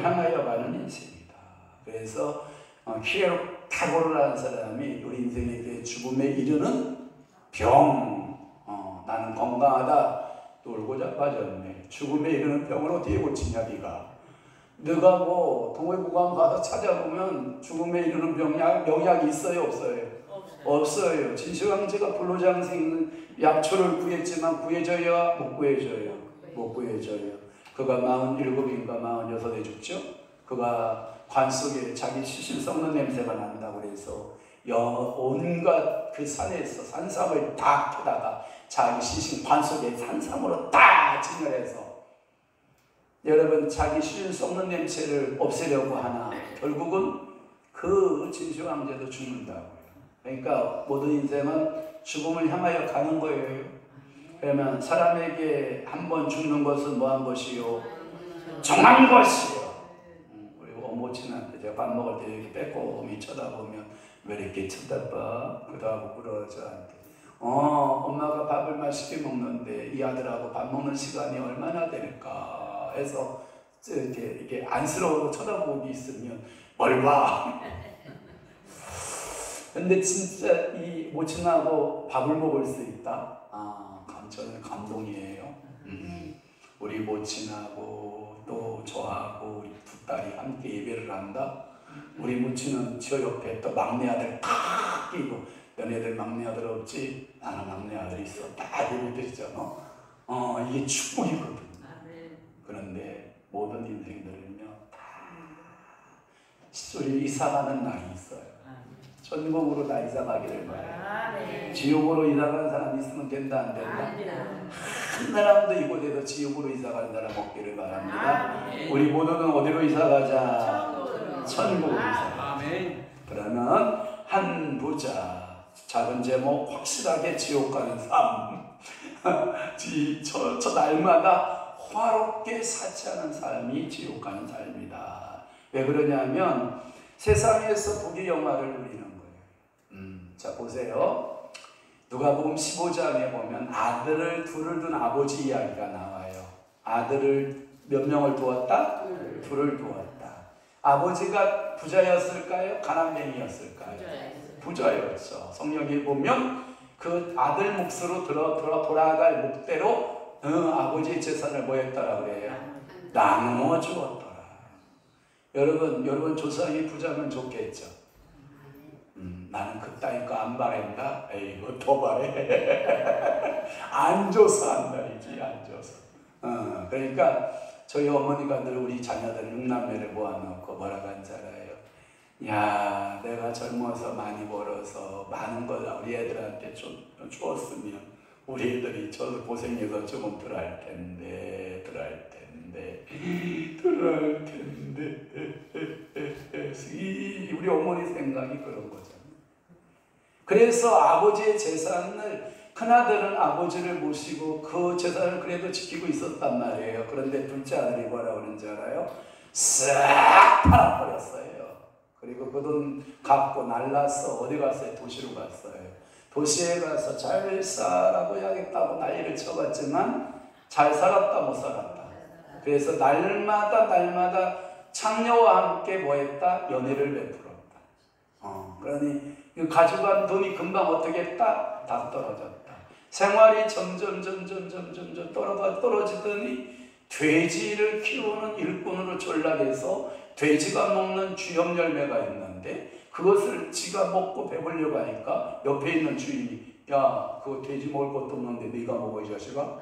향하여 가는 인생이다. 그래서 키에로타고르라는 사람이 우리 인생에게 죽음에 이르는 병. 나는 건강하다. 놀고 자빠졌네. 죽음에 이르는 병을 어떻게 고치냐 네가 뭐 동의보감 가서 찾아보면 죽음에 이르는 병약이 있어요 없어요? 없어요. 진시황제가 불로장생 약초를 구했지만 구해져야 못 구해져요. 못 구해져요. 그가 47인가 46에 죽죠. 그가 관 속에 자기 시신 썩는 냄새가 난다고 그래서 온갖 그 산에서 산삼을 다 캐다가 자기 시신 관 속에 산삼으로 다 진열해서 여러분 자기 시신 썩는 냄새를 없애려고 하나 결국은 그 진시황제도 죽는다고요. 그러니까 모든 인생은 죽음을 향하여 가는 거예요. 그러면 사람에게 한번 죽는 것은 뭐한 것이요? 정한 것이요. 우리 어머친한테 제가 밥 먹을 때 이렇게 빼꼼히 쳐다보면 왜 이렇게 쳐다봐? 그러고 그러죠. 엄마가 밥을 맛있게 먹는데 이 아들하고 밥 먹는 시간이 얼마나 될까 해서 이렇게 안쓰러워 쳐다보고 있으면 뭘 봐? 근데 진짜 이 모친하고 밥을 먹을 수 있다? 저는 감동이에요. 우리 모친하고 또 저하고 우리 두 딸이 함께 예배를 한다? 우리 모친은 저 옆에 또 막내 아들 탁 끼고 너네들 막내 아들 없지? 나는 막내 아들 있어. 다 예배 드리잖아. 이게 축복이거든. 그런데 모든 인생들은요 다 우리 이사가는 날이 있어요. 천국으로 다 이사가기를 바라요. 지옥으로 이사가는 사람 있으면 된다 안 된다? 한 사람도 이곳에서 지옥으로 이사가는 사람 없기를 바랍니다. 우리 모두는 어디로 이사가자? 천국으로 이사가자. 그러면 한 부자, 작은 제목 확실하게 지옥 가는 삶, 저 날마다 화롭게 사치하는 삶이 지옥 가는 삶이다. 왜 그러냐면 세상에서 부귀영화를 누리는 거예요. 자 보세요. 누가복음 15장에 보면 아들을 둘을 둔 아버지 이야기가 나와요. 아들을 몇 명을 두었다? 둘을 두었다. 아버지가 부자였을까요? 가난뱅이였을까요? 부자였죠. 성경에 보면 그 아들 몫으로 돌아갈 목대로 아버지의 재산을 뭐 했더라 그래요? 나누어 주었더라. 여러분 조상이 부자면 좋겠죠. 나는 그따위 거 안 바란다. 에이고 더 바래. 안 줘서 안 말이지, 안 줘서. 그러니까 저희 어머니가 늘 우리 자녀들 6남매를 모아놓고 뭐라고 한 줄 알아요? 야, 내가 젊어서 많이 벌어서 많은 걸 우리 애들한테 좀 주었으면 우리 애들이 저 고생해서 조금 덜 할 텐데. 우리 어머니 생각이 그런 거잖아요. 그래서 아버지의 재산을, 큰아들은 아버지를 모시고 그 재산을 그래도 지키고 있었단 말이에요. 그런데 둘째 아들이 뭐라고 그러는지 알아요? 싹 팔아버렸어요. 그리고 그 돈 갖고 날라서 어디 갔어요? 도시로 갔어요. 도시에 가서 잘 살라고 해야겠다고 난리를 쳐봤지만 잘 살았다 못 살았다. 그래서 날마다 창녀와 함께 뭐했다? 연애를 베풀었다. 그러니 가져간 돈이 금방 어떻게 했다? 다 떨어졌다. 생활이 점점 떨어지더니 돼지를 키우는 일꾼으로 전락해서 돼지가 먹는 쥐염 열매가 있는데 그것을 지가 먹고 배불려고 하니까 옆에 있는 주인이 야, 그거 돼지 먹을 것도 없는데 네가 먹어 이 자식아?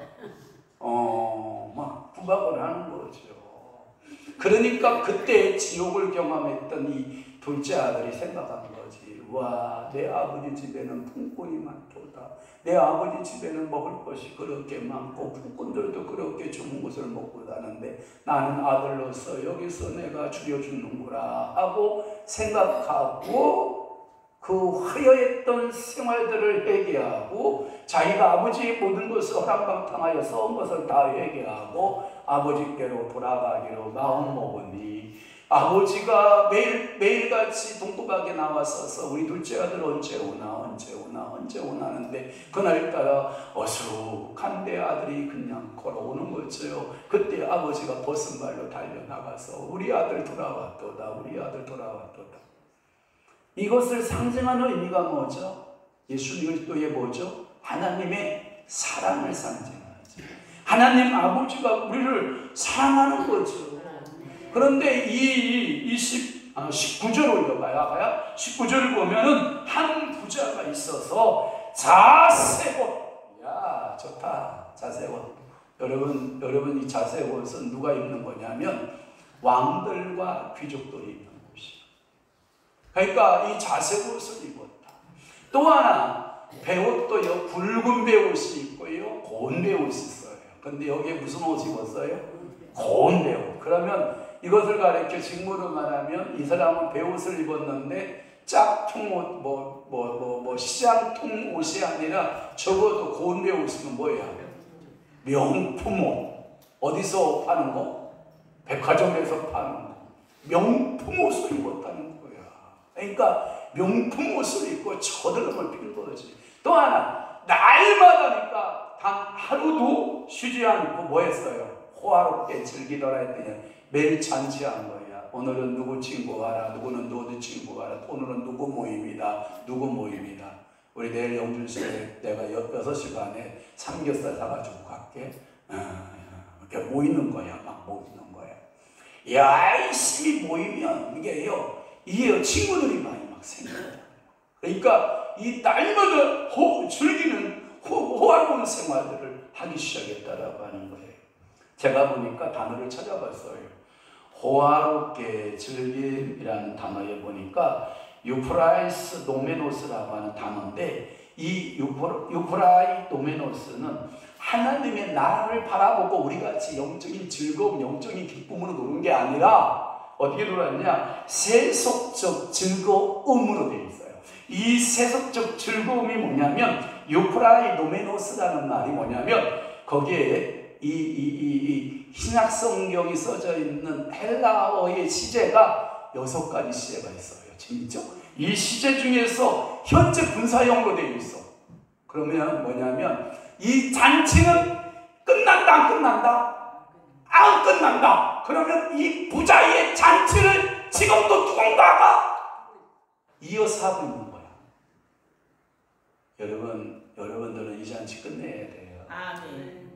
막 구박을 하는 거죠. 그러니까 그때 지옥을 경험했던 이 둘째 아들이 생각한 거지. 와, 내 아버지 집에는 품꾼이 많도다. 내 아버지 집에는 먹을 것이 그렇게 많고 품꾼들도 그렇게 좋은 것을 먹고 사는데 나는 아들로서 여기서 내가 죽여 죽는구나 하고 생각하고 그 화려했던 생활들을 회개하고 자기가 아버지의 모든 것을 허랑방탕하여 써온 것을 다 회개하고 아버지께로 돌아가기로 마음먹으니 아버지가 매일같이 동구박에 나와서서 우리 둘째 아들 언제 오나 하는데 그날따라 어수룩한데 아들이 그냥 걸어오는 거죠. 그때 아버지가 벗은 발로 달려나가서 우리 아들 돌아왔도다. 이것을 상징하는 의미가 뭐죠? 예수 그리스도의 뭐죠? 하나님의 사랑을 상징하죠. 하나님 아버지가 우리를 사랑하는 거죠. 그런데 이 19절을 읽어봐요. 19절을 보면은 한 부자가 있어서 자세옷. 야, 좋다. 자세옷. 여러분 이 자세옷은 누가 입는 거냐면 왕들과 귀족들이 입는 옷이에요. 그러니까 이 자세옷을 입었다. 또 하나 배옷도요. 굵은 배옷이 있고요. 고운 배옷이 있어요. 근데 여기에 무슨 옷 입었어요? 고운 배옷. 그러면 이것을 가리켜 직무로 말하면 이 사람은 배옷을 입었는데 짝퉁 옷, 시장통 옷이 아니라 적어도 고운 배옷이면 뭐예요? 명품 옷. 어디서 파는 거? 백화점에서 파는 거. 명품 옷을 입었다는 거야. 그러니까 명품 옷을 입고 저드름을 핀 거지. 또 하나 날마다니까 단 하루도 쉬지 않고 뭐 했어요? 호화롭게 즐기더라 했더니 매일 잔치한 거야. 오늘은 누구 친구 와라. 누구는 누구 친구 와라. 오늘은 누구 모임이다. 우리 내일 영준시에 내가 6시 반에 삼겹살 사가지고 갈게. 이렇게 모이는 거야. 막 모이는 거야. 열심히 모이면 이게 친구들이 많이 막 생겨요. 그러니까 이 날마다 즐기는 호화로운 생활들을 하기 시작했다라고 하는 거예요. 제가 보니까 단어를 찾아봤어요. 호화롭게 즐김이라는 단어에 보니까 유프라이스 노메노스라고 하는 단어인데 이 유프라이 노메노스는 하나님의 나라를 바라보고 우리같이 영적인 즐거움, 영적인 기쁨으로 노는 게 아니라 어떻게 들어왔냐? 세속적 즐거움으로 되어 있어요. 이 세속적 즐거움이 뭐냐면 유프라이노메노스라는 말이 뭐냐면 거기에 이 신약 성경이 써져 있는 헬라어의 시제가 6가지 시제가 있어요. 재밌죠? 이 시제 중에서 현재 분사형으로 되어 있어. 그러면 뭐냐면 이 잔치는 끝난다 안 끝난다? 안 끝난다. 그러면 이 부자의 잔치를 지금도 누군가가 이어서 하고 있는 거야. 여러분들은 이 잔치 끝내야 돼요. 아멘.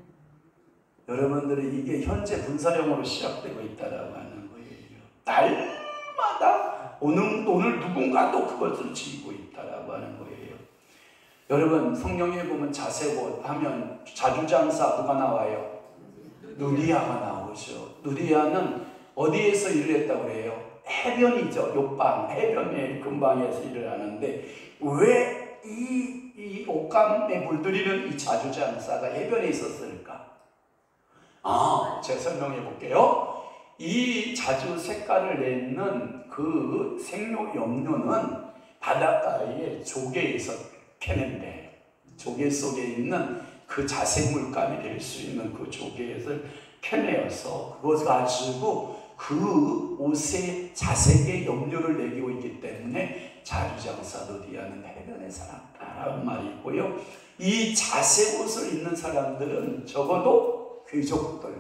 여러분들은 이게 현재 분사형으로 시작되고 있다라고 하는 거예요. 날마다 오늘 누군가도 그것을 지고 있다라고 하는 거예요. 여러분 성경에 보면 자세옷 하면 자주장사 누가 나와요? 누디아가 나오죠. 누디아는 어디에서 일을 했다고 그래요? 해변이죠. 옆방 해변의 근방에서 일을 하는데 왜 이 옷감에 물들이는 이 자주장사가 해변에 있었을까? 제가 설명해 볼게요. 이 자주 색깔을 내는 그 생료염료는 바닷가의 조개에서 캐낸대요. 조개 속에 있는 그 자색 물감이 될 수 있는 그 조개에서 캐내어서 그것을 가지고 그 옷에 자색의 염료를 내기고 있기 때문에 자주장사 누디아는 해변의 사람이라는 말이 있고요. 이 자색 옷을 입는 사람들은 적어도 귀족들,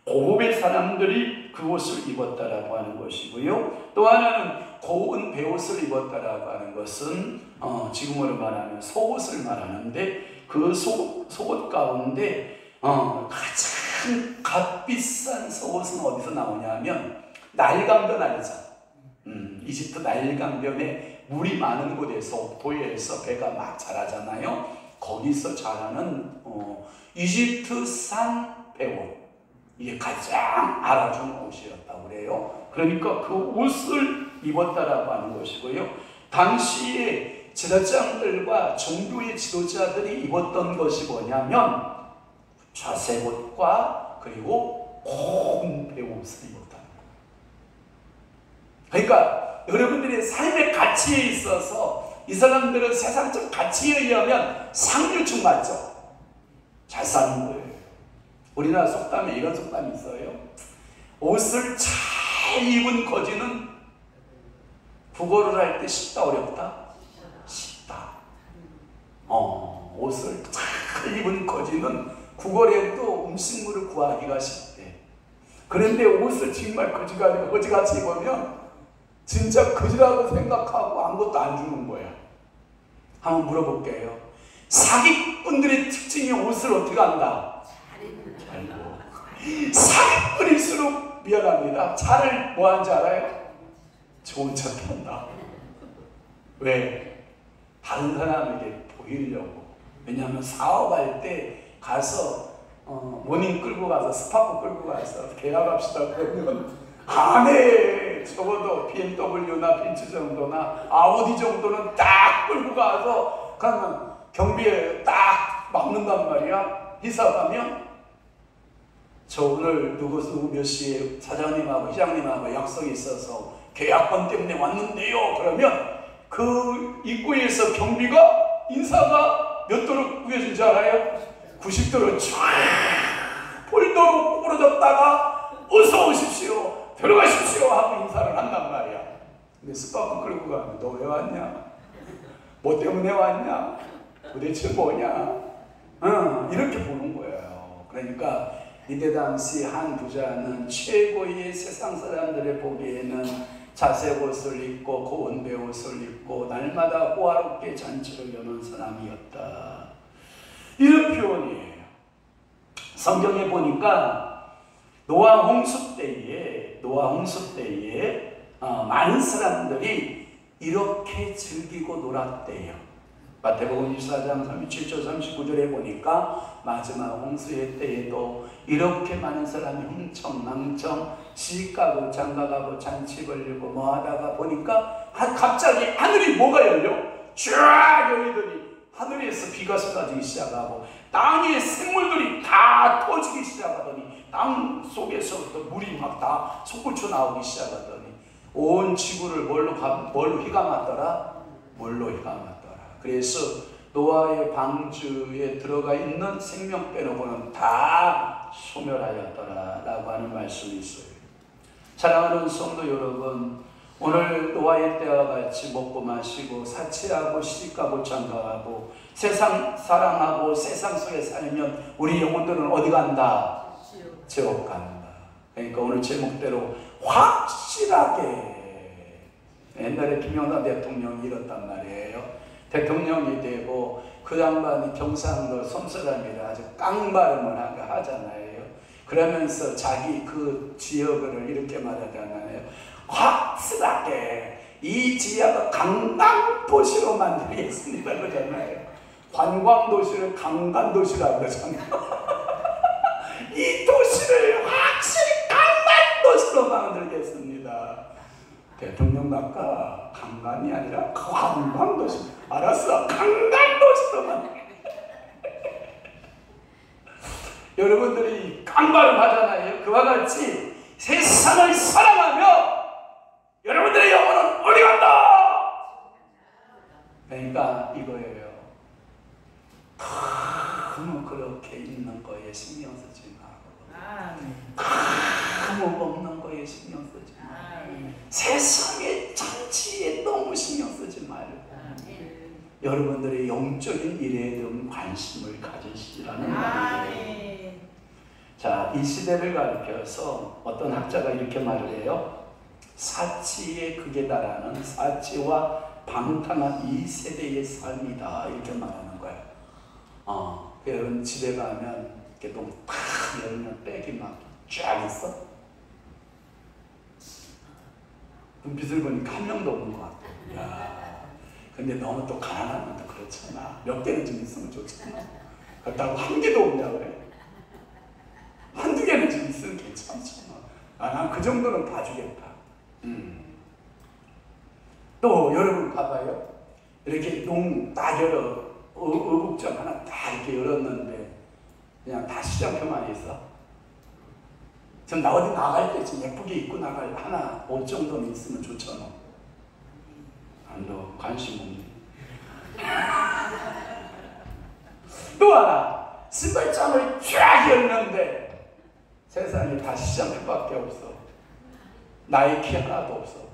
고급의 사람들이 그 옷을 입었다라고 하는 것이고요. 또 하나는 고운 배옷을 입었다라고 하는 것은 지금으로 말하면 속옷을 말하는데 그 속옷 가운데 가장 값비싼 속옷은 어디서 나오냐면 나일강변 알죠? 이집트 나일강변에 물이 많은 곳에서 옥토에서 배가 막 자라잖아요. 거기서 자라는 이집트산 배옷, 이게 가장 알아준 옷이었다고 그래요. 그러니까 그 옷을 입었다라고 하는 것이고요. 당시에 제사장들과 종교의 지도자들이 입었던 것이 뭐냐면 좌색옷과 그리고 고운 배옷을 입었다. 그러니까 여러분들의 삶의 가치에 있어서 이 사람들은 세상적 가치에 의하면 상류층 맞죠? 잘 사는 거예요. 우리나라 속담에 이런 속담이 있어요. 옷을 잘 입은 거지는 국어를 할 때 쉽다 어렵다? 쉽다. 옷을 잘 입은 거지는 국어에도 음식물을 구하기가 쉽대. 그런데 옷을 정말 거지같이 입으면 진짜 거지라고 생각하고 아무것도 안 주는 거야. 한번 물어볼게요. 사기꾼들의 특징이 옷을 어떻게 한다? 잘 입고. 사기꾼일수록 미안합니다. 차를 뭐 하는지 알아요? 좋은 차 탄다. 왜? 다른 사람에게 보이려고. 왜냐하면 사업할 때 가서 모닝 끌고 가서 스파크 끌고 가서 계약합시다 그러면 안에 적어도 BMW나 벤츠 정도나 아우디 정도는 딱 끌고 가서 그러면 경비에 딱 막는단 말이야. 희사하면 저 오늘 누구 몇 시에 사장님하고 회장님하고 약속이 있어서 계약권 때문에 왔는데요. 그러면 그 입구에서 경비가 인사가 몇 도로 구겨진 줄 알아요? 90도로 쫙 폴더로 구부러졌다가 어서 오십시오, 들어가십시오 하고 인사를 한단 말이야. 근데 스파크 끌고 가면 너 왜 왔냐? 뭐 때문에 왔냐? 도대체 뭐냐? 이렇게 보는 거예요. 그러니까 이때 당시 한 부자는 최고의 세상 사람들의 보기에는 자색 옷을 입고 고운 배옷을 입고 날마다 호화롭게 잔치를 여는 사람이었다. 이런 표현이에요. 성경에 보니까 노아 홍수 때에 많은 사람들이 이렇게 즐기고 놀았대요. 마태복음 24장 37절 39절에 보니까 마지막 홍수의 때에도 이렇게 많은 사람이 흥청망청 시집가고 장가가고 잔치 벌리고 뭐 하다가 보니까 갑자기 하늘이 뭐가 열려? 쫙 열리더니 하늘에서 비가 쏟아지기 시작하고 땅의 생물들이 다 터지기 시작하더니 땅 속에서부터 물이 막 다 솟구쳐 나오기 시작하더니 온 지구를 뭘로 휘감았더라? 물로 휘감았더라. 그래서 노아의 방주에 들어가 있는 생명 빼놓고는 다 소멸하였더라 라고 하는 말씀이 있어요. 사랑하는 성도 여러분, 오늘 노아의 때와 같이 먹고 마시고 사치하고 시집가고 장가가고 세상 사랑하고 세상 속에 살면 우리 영혼들은 어디 간다? 지옥 간다. 그러니까 오늘 제목대로 확실하게, 옛날에 김영삼 대통령이 이랬단 말이에요. 대통령이 되고 그 양반이 경상도 섬사람이라 아주 깡발음을 하잖아요. 그러면서 자기 그 지역을 이렇게 말하잖아요. 확실하게 이 지역을 관광도시로 만들겠습니다 그러잖아요. 관광도시를 강간도시라고 그러잖아요. 이 도시를 확실히 강간도시로 만들겠습니다. 대통령 아까 강간이 아니라 관광도시. 알았어, 강간도시로 만들겠습니다. 여러분들이 깡발음 하잖아요. 그와 같이 세상을 사랑하며 여러분들의 영혼은 어디 간다? 그러니까 이거예요. 너무 그렇게 있는 거에 신경 쓰지 말고, 너무 먹는 거에 신경 쓰지 말고, 세상의 잔치에 너무 신경 쓰지 말고, 여러분들의 영적인 일에 좀 관심을 가지시라는 말이에요. 자, 이 시대를 가리켜서 어떤 학자가 이렇게 말을 해요. 사치의 극에 달하는 사치와 방탕한 이 세대의 삶이다, 이렇게 말하는 거예요. 여러분 집에 가면 이렇게 너무 탁 열면 백이 막 쫙 있어. 눈빛을 보니까 한 명도 없는 것 같아. 야, 근데 너무 또 가난하면 또 그렇잖아. 몇 개는 좀 있으면 좋잖아. 그렇다고 한 개도 없냐고 그래. 한두 개는 좀 있으면 괜찮잖아. 난 그 정도는 봐주겠다. 또 여러분 봐봐요. 이렇게 농 딱 열어, 어묵점 하나 딱 이렇게 열었는데 그냥 다 시장표만 있어. 좀 나 어디 나갈 때 좀 예쁘게 입고 나갈 하나 옷 정도는 있으면 좋잖아. 너 관심 없네. 또 하나 신발장을 쫙 열는데 세상에 다 시장표밖에 없어. 나이키 하나도 없어.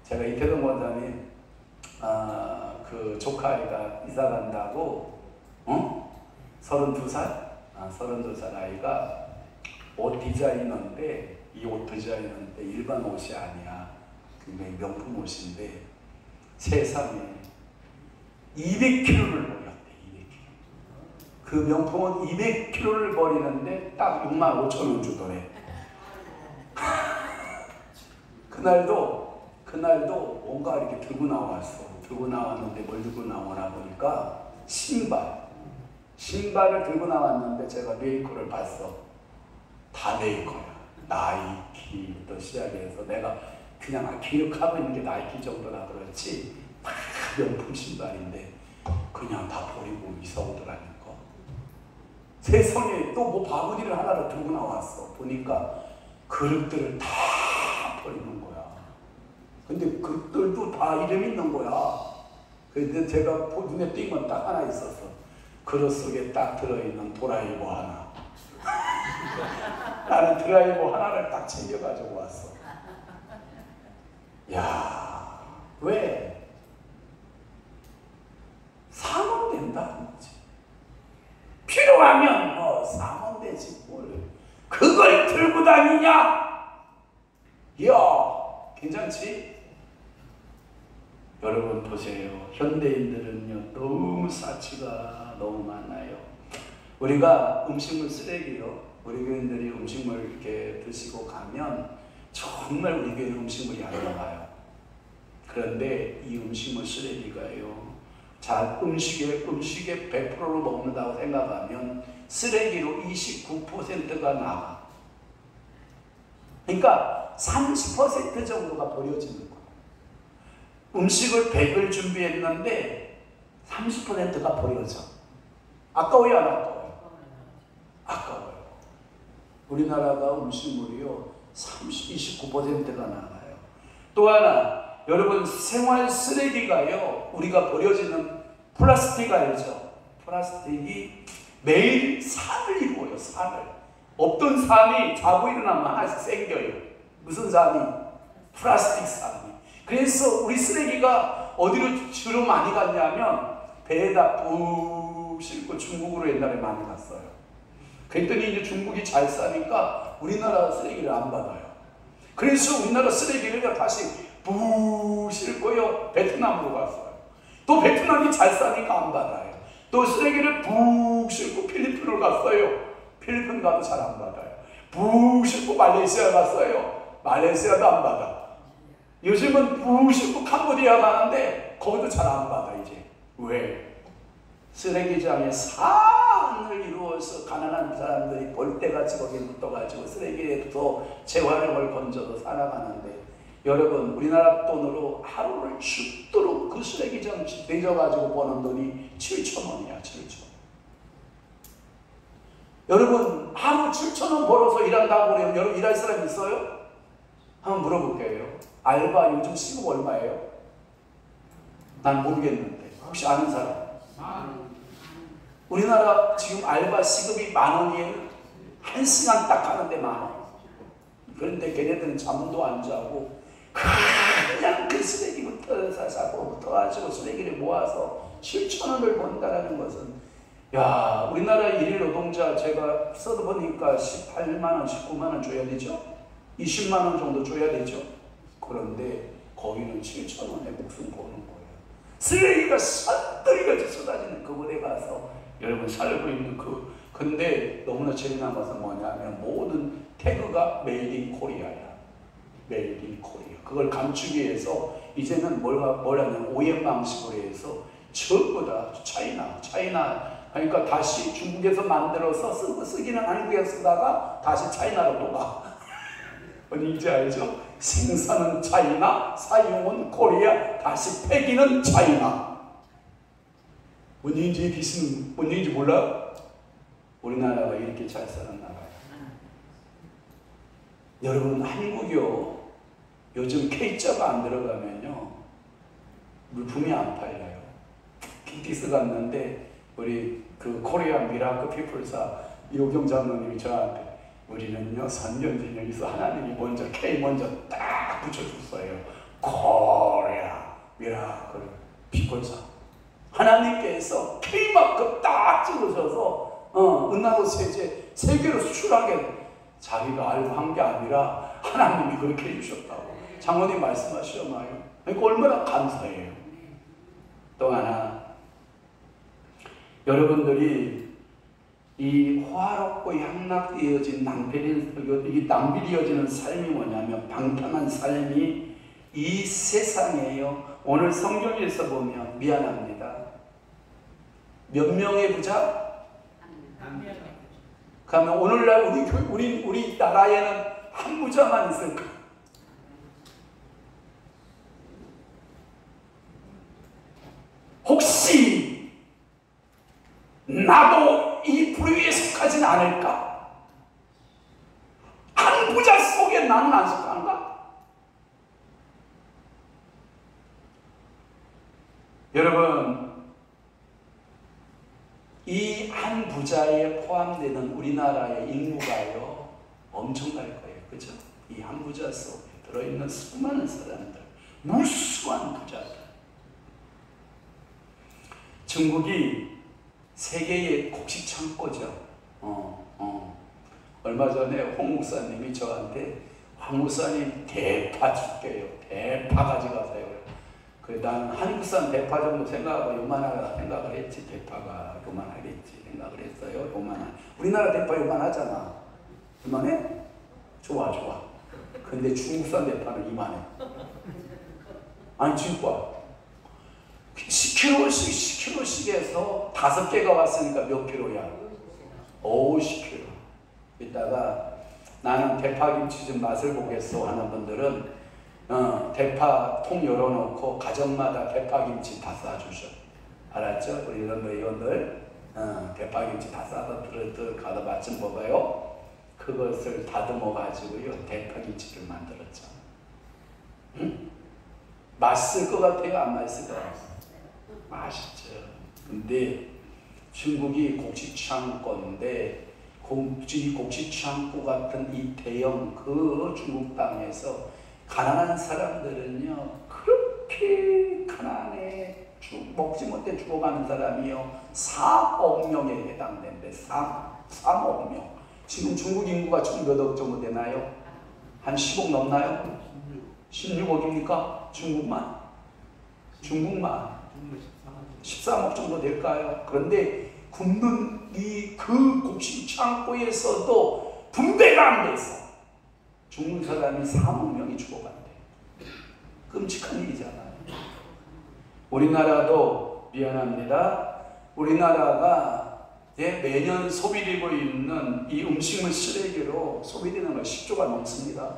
제가 이태동 원장님 그 조카아이가 이사 간다고 32살? 32살 아이가 옷 디자이너인데 이 옷 디자이너인데 일반 옷이 아니야. 굉장히 명품 옷인데 세상에 200kg를 버렸대. 200kg. 그 명품은 200kg를 버리는데 딱 65,000원 주더래. 그날도 뭔가 이렇게 들고 나왔어. 들고 나왔는데 뭘 들고 나오나 보니까 신발을 들고 나왔는데 제가 메이커를 봤어. 다 메이커야. 나이키부터 시작해서 내가 그냥 기억하고 있는 게 나이키 정도라 그렇지 다 명품 신발인데 그냥 다 버리고 이사 오더라니까. 세상에 또 뭐 바구니를 하나를 들고 나왔어. 보니까 그릇들을 다 버리는 거야. 근데 그릇들도 다 이름 있는 거야. 근데 제가 눈에 띈 건 딱 하나 있었어. 그릇 속에 딱 들어있는 도라이버 하나. 나는 드라이버 하나를 딱 챙겨가지고 왔어. 야, 왜? 사면 된다는 거지. 필요하면 뭐 사면 되지 뭘. 그걸 들고 다니냐? 야, 괜찮지? 여러분 보세요. 현대인들은요 너무 사치가 너무 많아요. 우리가 음식물 쓰레기요. 우리 교인들이 음식물 이렇게 드시고 가면 정말 우리 교회는 음식물이 안 나가요. 그런데 이 음식물 쓰레기가요. 자, 음식의 100%를 먹는다고 생각하면 쓰레기로 29%가 나가. 그러니까 30% 정도가 버려지는 거예요. 음식을 100을 준비했는데 30%가 버려져. 아까워요, 안 아까워요? 아까워요. 우리나라가 음식물이요 29%가 나가요. 또 하나, 여러분 생활 쓰레기가요, 우리가 버려지는 플라스틱 알죠? 플라스틱이 매일 산을 이루어요. 산을. 없던 산이 자고 일어나면 하나씩 생겨요. 무슨 산이? 플라스틱 산이. 그래서 우리 쓰레기가 어디로 주로 많이 갔냐면 배에다 푹 싣고 중국으로 옛날에 많이 갔어요. 그랬더니 이제 중국이 잘 싸니까 우리나라 쓰레기를 안 받아요. 그래서 우리나라 쓰레기를 다시 푹 싣고요 베트남으로 갔어요. 또 베트남이 잘 싸니까 안 받아요. 또 쓰레기를 푹 싣고 필리핀으로 갔어요. 필리핀 가도 잘 안 받아요. 푹 싣고 말레이시아 갔어요. 말레이시아도 안 받아. 요즘은 푹 싣고 캄보디아 가는데 거기도 잘 안 받아 이제. 왜? 쓰레기장에 산을 이루어서 가난한 사람들이 벌떼같이 거기에 묻어가지고 쓰레기에서 재활용을 건져서 살아가는데, 여러분 우리나라 돈으로 하루를 죽도록 그 쓰레기장 내져가지고 버는 돈이 7,000원이야. 7,000원. 여러분 하루 7,000원 벌어서 일한다고 그러면 여러분 일할 사람 있어요? 한번 물어볼게요. 알바 요즘 시급 얼마예요? 난 모르겠는데 혹시 아는 사람? 우리나라 지금 알바 시급이 10,000원이에요. 1시간 딱 하는데 10,000원. 그런데 걔네들은 잠도 안 자고 그냥 그 쓰레기부터 사고부터 가지고 쓰레기를 모아서 7,000원을 번다라는 것은, 야, 우리나라 일일 노동자 제가 써보니까 18만원, 19만원 줘야 되죠? 20만원 정도 줘야 되죠? 그런데 거기는 7,000원에 목숨 거는 거예요. 쓰레기가 산더미같이 쏟아지는 그곳에 가서 여러분 살고 있는 근데 너무나 재미난 것은 뭐냐면 모든 태그가 메이드 인 코리아야. 메이드 인 코리아. 그걸 감추기 위해서 이제는 뭐라냐면 OEM 방식으로 해서 전부 다 차이나 그러니까 다시 중국에서 만들어서 쓰기는 한국에 쓰다가 다시 차이나로 또 가. 뭔지 알죠? 생산은 차이나, 사용은 코리아, 다시 폐기는 차이나. 뭔지 몰라? 우리나라가 이렇게 잘 사는 나라야. 여러분 한국이요, 요즘 K자가 안 들어가면요 물품이 안 팔려요. 킹키스 갔는데 우리 그 코리아 미라클 피플사 이호경 장로님이 저한테, 우리는요 선견지명이 있어 하나님이 먼저 K 먼저 딱 붙여줬어요. 코리아 미라클 피플사. 하나님께서 K만큼 딱 찍으셔서 은하로 세제 세계로 수출하게 자기가 알고 한 게 아니라 하나님이 그렇게 해주셨다고 장로님 말씀하시잖아요. 그러니까 얼마나 감사해요. 또 하나, 여러분들이 이 호화롭고 향락되어진 낭비되어지는 삶이 뭐냐면 방탕한 삶이 이 세상에요. 오늘 성경에서 보면 미안합니다. 몇 명의 부자? 그러면 오늘날 우리 나라에는 한 부자만 있을까? 혹시 나도 이 부류에 속하진 않을까? 한 부자 속에 나는 안 속한가? 여러분, 이 한 부자에 포함되는 우리나라의 인구가요 엄청날 거예요. 그죠? 이 한 부자 속에 들어있는 수많은 사람들, 무수한 부자들. 중국이 세계의 곡식 창고죠. 얼마 전에 홍 목사님이 저한테, 황 목사님 대파 줄게요. 대파 가져가세요. 그래, 나는 한국산 대파 정도 생각하고 요만하다 생각을 했지. 대파가 요만하겠지 생각을 했어요. 요만한. 우리나라 대파 요만하잖아. 요만해? 좋아. 근데 중국산 대파는 이만해. 아니 지금 봐. 10kg씩 해서 5개가 왔으니까 몇 킬로야? 50kg. 이따가 나는 대파김치 좀 맛을 보겠어 하는 분들은 대파 통 열어놓고 가정마다 대파김치 다 싸주셔. 알았죠? 우리 이런 의원들 대파김치 다 싸서 가서 맛 좀 먹어요. 그것을 다듬어 가지고요 대파김치를 만들었죠. 응? 맛있을 것 같아요? 안 맛있을 것 같아요? 맛있죠. 근데 중국이 곡식창고인데 곡식창고 같은 이 대형 그 중국 땅에서 가난한 사람들은요 그렇게 가난해 먹지 못해 죽어가는 사람이요 4억 명에 해당된대. 3억 명. 지금 중국 인구가 총 몇 억 정도 되나요? 한 10억 넘나요? 16억입니까? 중국만? 13억 정도 될까요? 그런데 굶는 그 곡식 창고에서도 분배가 안 돼서 죽는 사람이 3억 명이 죽어간대. 끔찍한 일이잖아요. 우리나라도 미안합니다. 우리나라가 매년 소비되고 있는 이 음식물 쓰레기로 소비되는 건 10조가 넘습니다.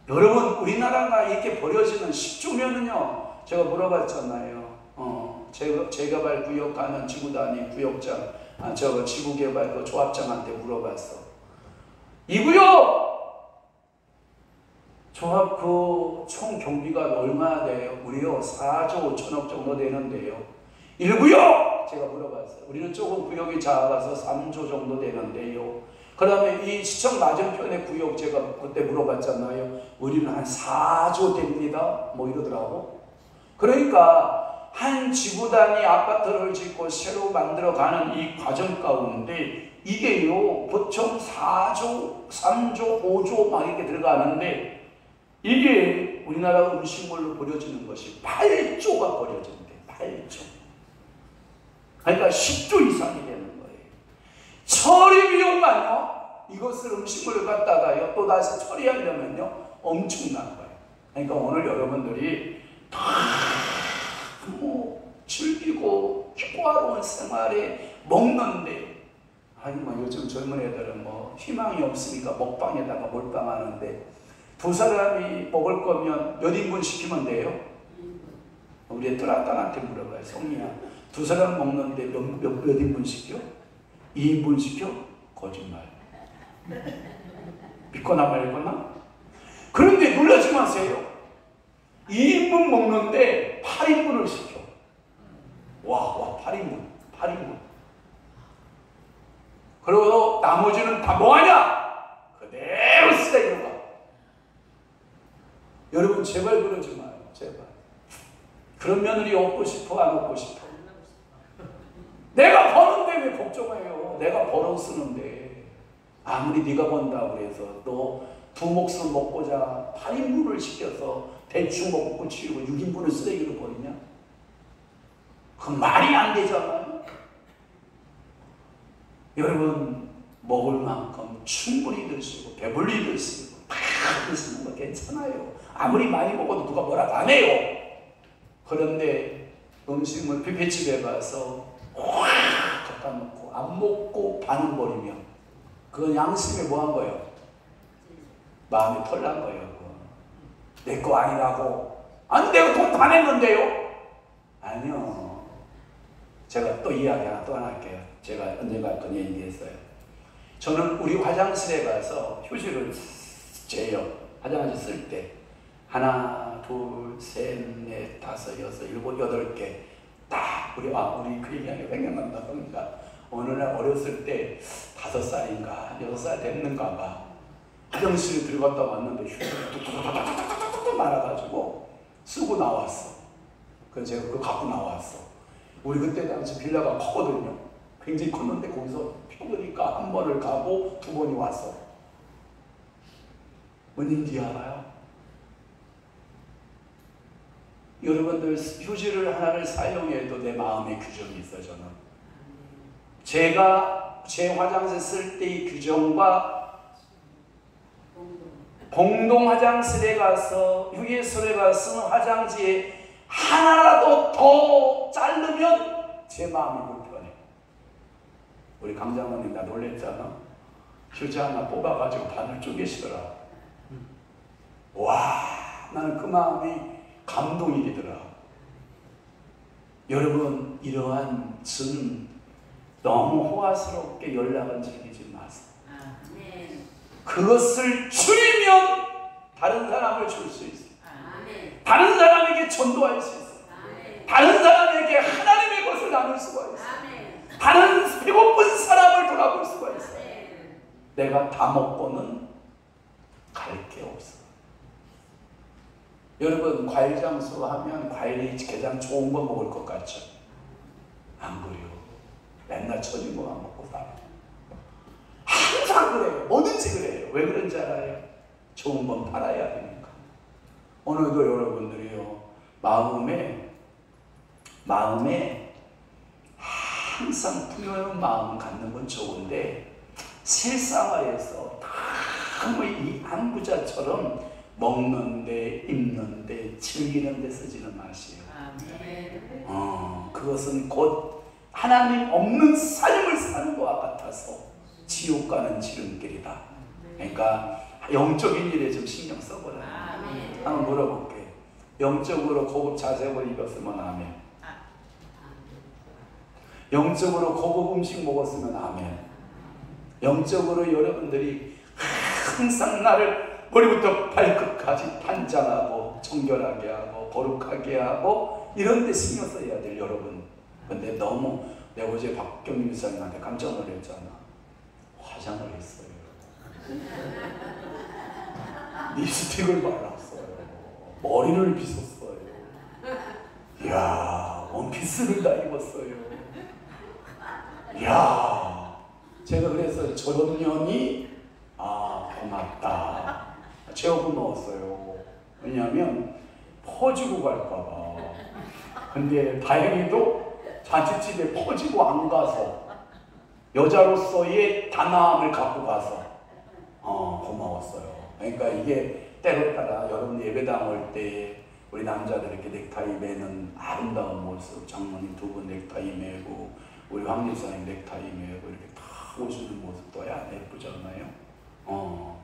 여러분 우리나라가 이렇게 버려지는 10조면은요 제가 물어봤잖아요. 재개발 구역 가는 지구단위 구역장 지구개발 그 조합장한테 물어봤어. 이 구역 조합 그 총 경비가 얼마나 돼요? 우리요 4조 5천억 정도 되는데요. 1구역 제가 물어봤어요. 우리는 조금 구역이 작아서 3조 정도 되는데요. 그 다음에 이 시청 맞은편의 구역 제가 그때 물어봤잖아요. 우리는 한 4조 됩니다. 뭐 이러더라고. 그러니까 한 지구단위 아파트를 짓고 새로 만들어가는 이 과정 가운데 이게요 보통 4조, 3조, 5조 막 이렇게 들어가는데 이게 우리나라 음식물로 버려지는 것이 8조가 버려진대. 8조. 그러니까 10조 이상이 되는 거예요. 처리 비용만요. 이것을 음식물을 갖다가요 또 다시 처리하려면요 엄청난 거예요. 그러니까 오늘 여러분들이 너무 즐기고 효과로운 생활에 먹는데 아니면 요즘 젊은 애들은 뭐 희망이 없으니까 먹방에다가 몰빵하는데 두 사람이 먹을 거면 몇 인분 시키면 돼요? 우리 딸한테 물어봐요. 성미야 두 사람 먹는데 몇 인분 시켜? 2인분 시켜? 거짓말. 믿거나 말거나? 그런데 놀라지 마세요. 2인분 먹는데 8인분을 시켜. 와 8인분. 그리고 나머지는 다 뭐하냐? 그대로 쓰레기로 가. 여러분 제발 그러지 마요. 제발. 그런 며느리 얻고 싶어 안 얻고 싶어? 내가 버는데 왜 걱정해요? 내가 벌어 쓰는데 아무리 네가 번다고 그래서 너 두 몫을 먹고자 8인분을 시켜서 대충 먹고 끝이고 6인분을 쓰레기로 버리냐? 그건 말이 안 되잖아요. 여러분 먹을 만큼 충분히 드시고 배불리 드시고 다 드시는 거 괜찮아요. 아무리 많이 먹어도 누가 뭐라고 안 해요. 그런데 음식물 뷔페집에 가서 확 갖다 놓고 안 먹고 반은 버리면 그건 양심에 뭐 한 거예요? 마음이 털난 거예요. 내 거 아니라고. 아니 내가 돈 다 냈는데요. 아니요. 제가 또 이야기 하나 또 할게요. 제가 언젠가 그런 얘기했어요. 저는 우리 화장실에 가서 휴지를 재요. 화장실 쓸 때 하나, 둘, 셋, 넷, 다섯, 여섯, 일곱, 여덟 개 딱 우리 그 얘기하기 생각난다. 그러니까 어느 날 어렸을 때 5살인가 6살 됐는가 봐. 화장실에 들어갔다 왔는데 휴지를 뚝뚝뚝뚝뚝뚝 말아가지고 쓰고 나왔어. 그래서 제가 그거 갖고 나왔어. 우리 그때 당시 빌라가 컸거든요. 굉장히 컸는데 거기서 펴보니까 한 번을 가고 두 번이 왔어. 뭔인지 알아요? 여러분들 휴지를 하나를 사용해도 내 마음의 규정이 있어요. 저는 제가 제 화장실 쓸 때의 규정과 공동 화장실에 가서 휴게소에 가서 화장지에 하나라도 더 자르면 제 마음이 불편해. 우리 강장모님 나 놀랬잖아. 휴지 하나 뽑아가지고 반을 쪼개시더라. 와, 나는 그 마음이 감동이 되더라. 여러분 이러한 전 너무 호화스럽게 연락은 즐기지 마세요. 그것을 줄이면 다른 사람을 줄 수 있어. 다른 사람에게 전도할 수 있어. 다른 사람에게 하나님의 것을 나눌 수가 있어. 다른 배고픈 사람을 돌아볼 수가 있어. 내가 다 먹고는 갈 게 없어. 여러분, 과일 장수 하면 과일이 가장 좋은 거 먹을 것 같죠? 안 그래요. 맨날 처진 거만 먹고 살아. 항상 그래요. 뭐든지 그래요. 왜 그런지 알아요? 좋은 건 팔아야 되니까. 오늘도 여러분들이요, 마음에 항상 풍요로운 마음 갖는 건 좋은데, 실생활에서 너무 이 안부자처럼 먹는데, 입는데, 즐기는 데 쓰지는 마세요. 그것은 곧 하나님 없는 삶을 사는 것과 같아서 지옥 가는 지름길이다. 그러니까 영적인 일에 좀 신경 써보라. 한번 물어볼게. 영적으로 고급 자색을 입었으면 아멘. 영적으로 고급 음식 먹었으면 아멘. 영적으로 여러분들이 항상 나를 머리부터 발끝까지 단장하고 정결하게 하고 거룩하게 하고 이런 데 신경 써야 될 여러분. 근데 너무 내가 어제 박경림 목사님한테 깜짝 놀랐잖아. 화장을 했어요. 립스틱을 발랐어요. 머리를 빗었어요. 이야, 원피스를 다 입었어요. 이야, 제가 그래서 저런 년이 고맙다. 제어고 넣었어요. 왜냐하면 퍼지고 갈까봐. 근데 다행히도 잔치집에 퍼지고 안 가서 여자로서의 단아함을 갖고 가서 고마웠어요. 그러니까 이게 때로 따라 여러분 예배당 올 때 우리 남자들 이렇게 넥타이 매는 아름다운 모습, 장모님 두 분 넥타이 매고 우리 황 목사님 넥타이 매고 이렇게 다 오시는 모습도 예쁘잖아요.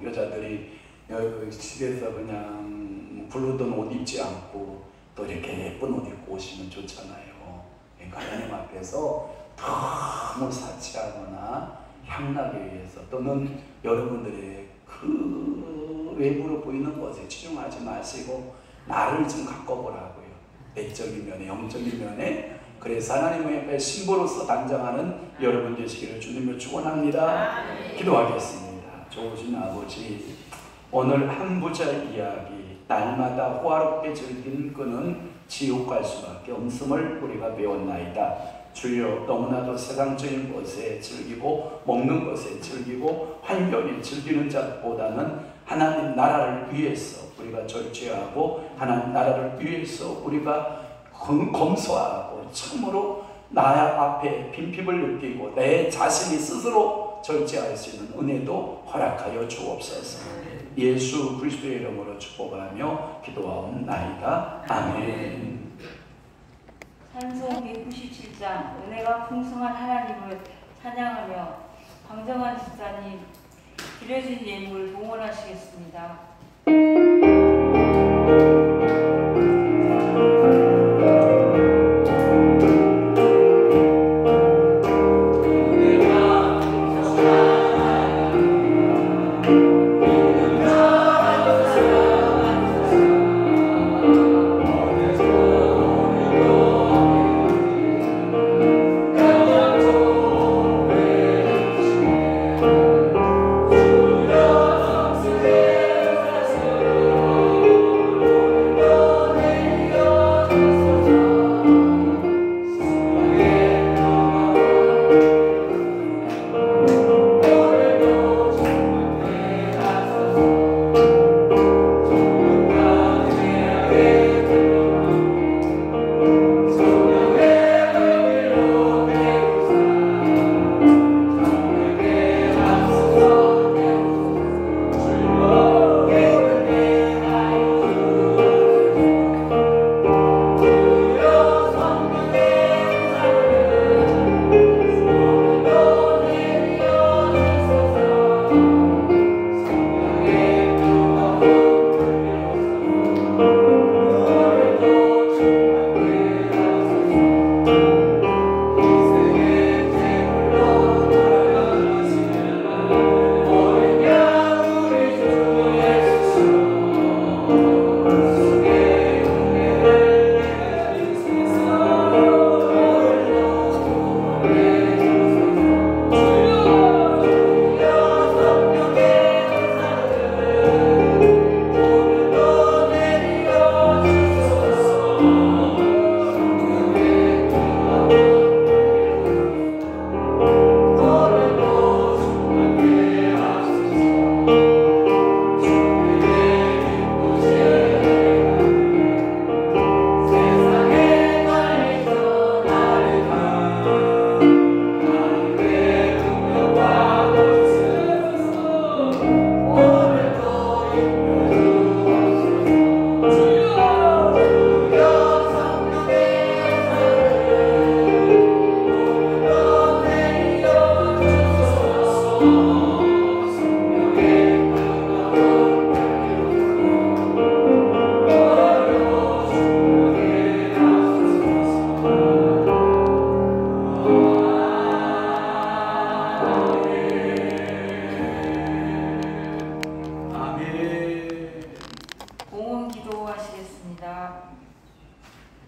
여자들이 여기 집에서 그냥 부르던 옷 입지 않고 또 이렇게 예쁜 옷 입고 오시면 좋잖아요. 그러니까 하나님 앞에서 너무 사치하거나 향나게 위해서 또는 여러분들의 그 외부로 보이는 것에 치중하지 마시고 나를 좀 가꿔보라고요. 내적인 면에, 영적인 면에. 그래서 하나님의 앞에 신부로서 단장하는 여러분 되시기를 주님을 축원합니다. 기도하겠습니다. 좋으신 아버지, 오늘 한 부자 이야기, 날마다 호화롭게 즐기는 끄는 지옥 갈 수밖에 없음을 우리가 배웠나이다. 주여, 너무나도 세상적인 것에 즐기고 먹는 것에 즐기고 환경에 즐기는 자보다는 하나님 나라를 위해서 우리가 절제하고 하나님 나라를 위해서 우리가 검소하고 참으로 나 앞에 빈핍을 느끼고 내 자신이 스스로 절제할 수 있는 은혜도 허락하여 주옵소서. 예수 그리스도의 이름으로 축복하며 기도하옵나이다. 아멘. 찬송 197장 은혜가 풍성한 하나님을 찬양하며 방정환 집사님 드려진 예물 봉헌하시겠습니다.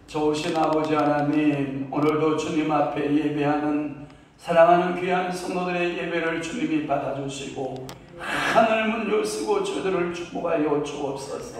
좋으신 아버지 하나님, 오늘도 주님 앞에 예배하는 사랑하는 귀한 성도들의 예배를 주님이 받아주시고 하늘 문 여시고 저들을 축복하여 주옵소서.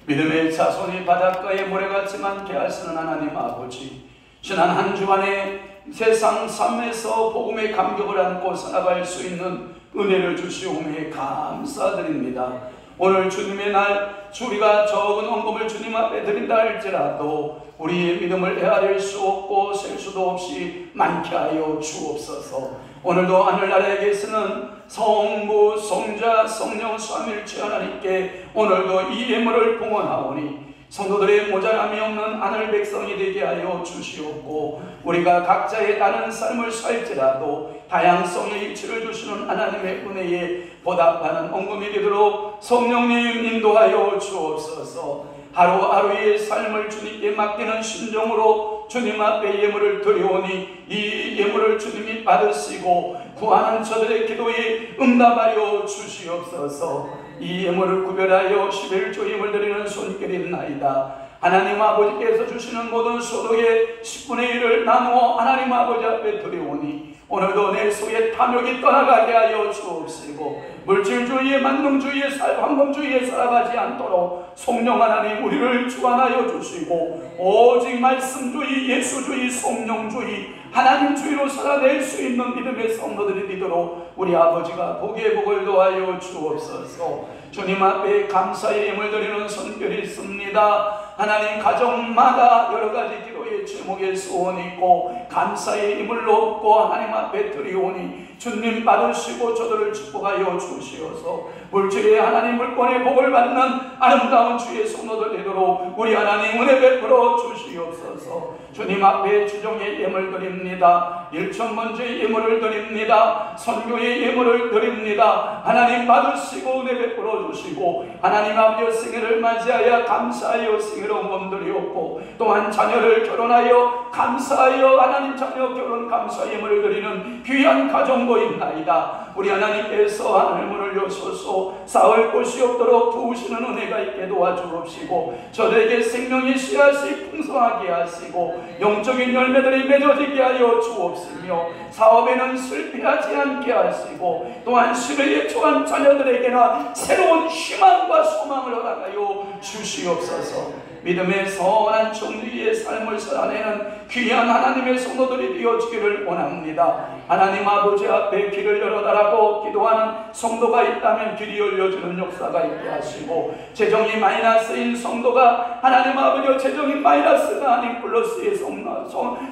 믿음의 자손이 바닷가에 모래같이 많게 하시는 하나님 아버지, 지난 한 주간에 세상 삶에서 복음의 감격을 안고 살아갈 수 있는 은혜를 주시오매 감사드립니다. 오늘 주님의 날, 우리가 적은 헌금을 주님 앞에 드린다 할지라도 우리의 믿음을 헤아릴 수 없고 셀 수도 없이 많게 하여 주옵소서. 오늘도 하늘나라에 계시는 성부, 성자, 성령 삼위일체 하나님께 오늘도 이 예물을 봉헌하오니 성도들의 모자람이 없는 하늘 백성이 되게 하여 주시옵고, 우리가 각자의 다른 삶을 살지라도 다양성의 일치를 주시는 하나님의 은혜에 보답하는 헌금이 되도록 성령님 인도하여 주옵소서. 하루하루의 삶을 주님께 맡기는 심정으로 주님 앞에 예물을 드려오니 이 예물을 주님이 받으시고 구하는 저들의 기도에 응답하여 주시옵소서. 이 예물을 구별하여 11조 예물 드리는 손길이나이다. 하나님 아버지께서 주시는 모든 소득의 10분의 1을 나누어 하나님 아버지 앞에 드려오니 오늘도 내 속에 탐욕이 떠나가게 하여 주옵시고 물질주의에 만능주의에 황금주의에 살아가지 않도록 성령 하나님 우리를 주관하여 주시고 오직 말씀주의, 예수주의, 성령주의, 하나님주의로 살아낼 수 있는 믿음의 성도들이 되도록 우리 아버지가 복의 복을 더하여 주옵소서. 주님 앞에 감사의 예물 드리는 손길이 있습니다. 하나님 가정마다 여러가지 기도의 제목에 소원이 있고 감사의 힘을 놓고 하나님 앞에 드리오니 주님 받으시고 저들을 축복하여 주시어서 물질의 하나님 물권의 복을 받는 아름다운 주의 성도들 되도록 우리 하나님 은혜 베풀어 주시옵소서. 주님 앞에 주종의 예물 드립니다. 일천번째 예물을 드립니다. 선교의 예물을 드립니다. 하나님 받으시고 은혜 베풀어 주시고 하나님 아버지의 생일을 맞이하여 감사하여 생일 헌금 드리옵고 또한 자녀를 결혼하여 감사하여 하나님 자녀 결혼 감사 예물을 드리는 귀한 가정도 있나이다. 우리 하나님께서 하늘 문을 여소서 쌓을 곳이 없도록 도우시는 은혜가 있게 도와주옵시고 저들에게 생명의 씨앗이 풍성하게 하시고 영적인 열매들이 맺어지게 하여 주옵시며 사업에는 실패하지 않게 하시고 또한 시대에 처한 자녀들에게나 새로운 희망과 소망을 허락하여 주시옵소서. 믿음의 선한 정리의 삶을 살아내는 귀한 하나님의 성도들이 되어지기를 원합니다. 하나님 아버지 앞에 길을 열어달라고 기도하는 성도가 있다면 길이 열려지는 역사가 있게 하시고 재정이 마이너스인 성도가 하나님 아버지 재정이 마이너스가 아닌 플러스의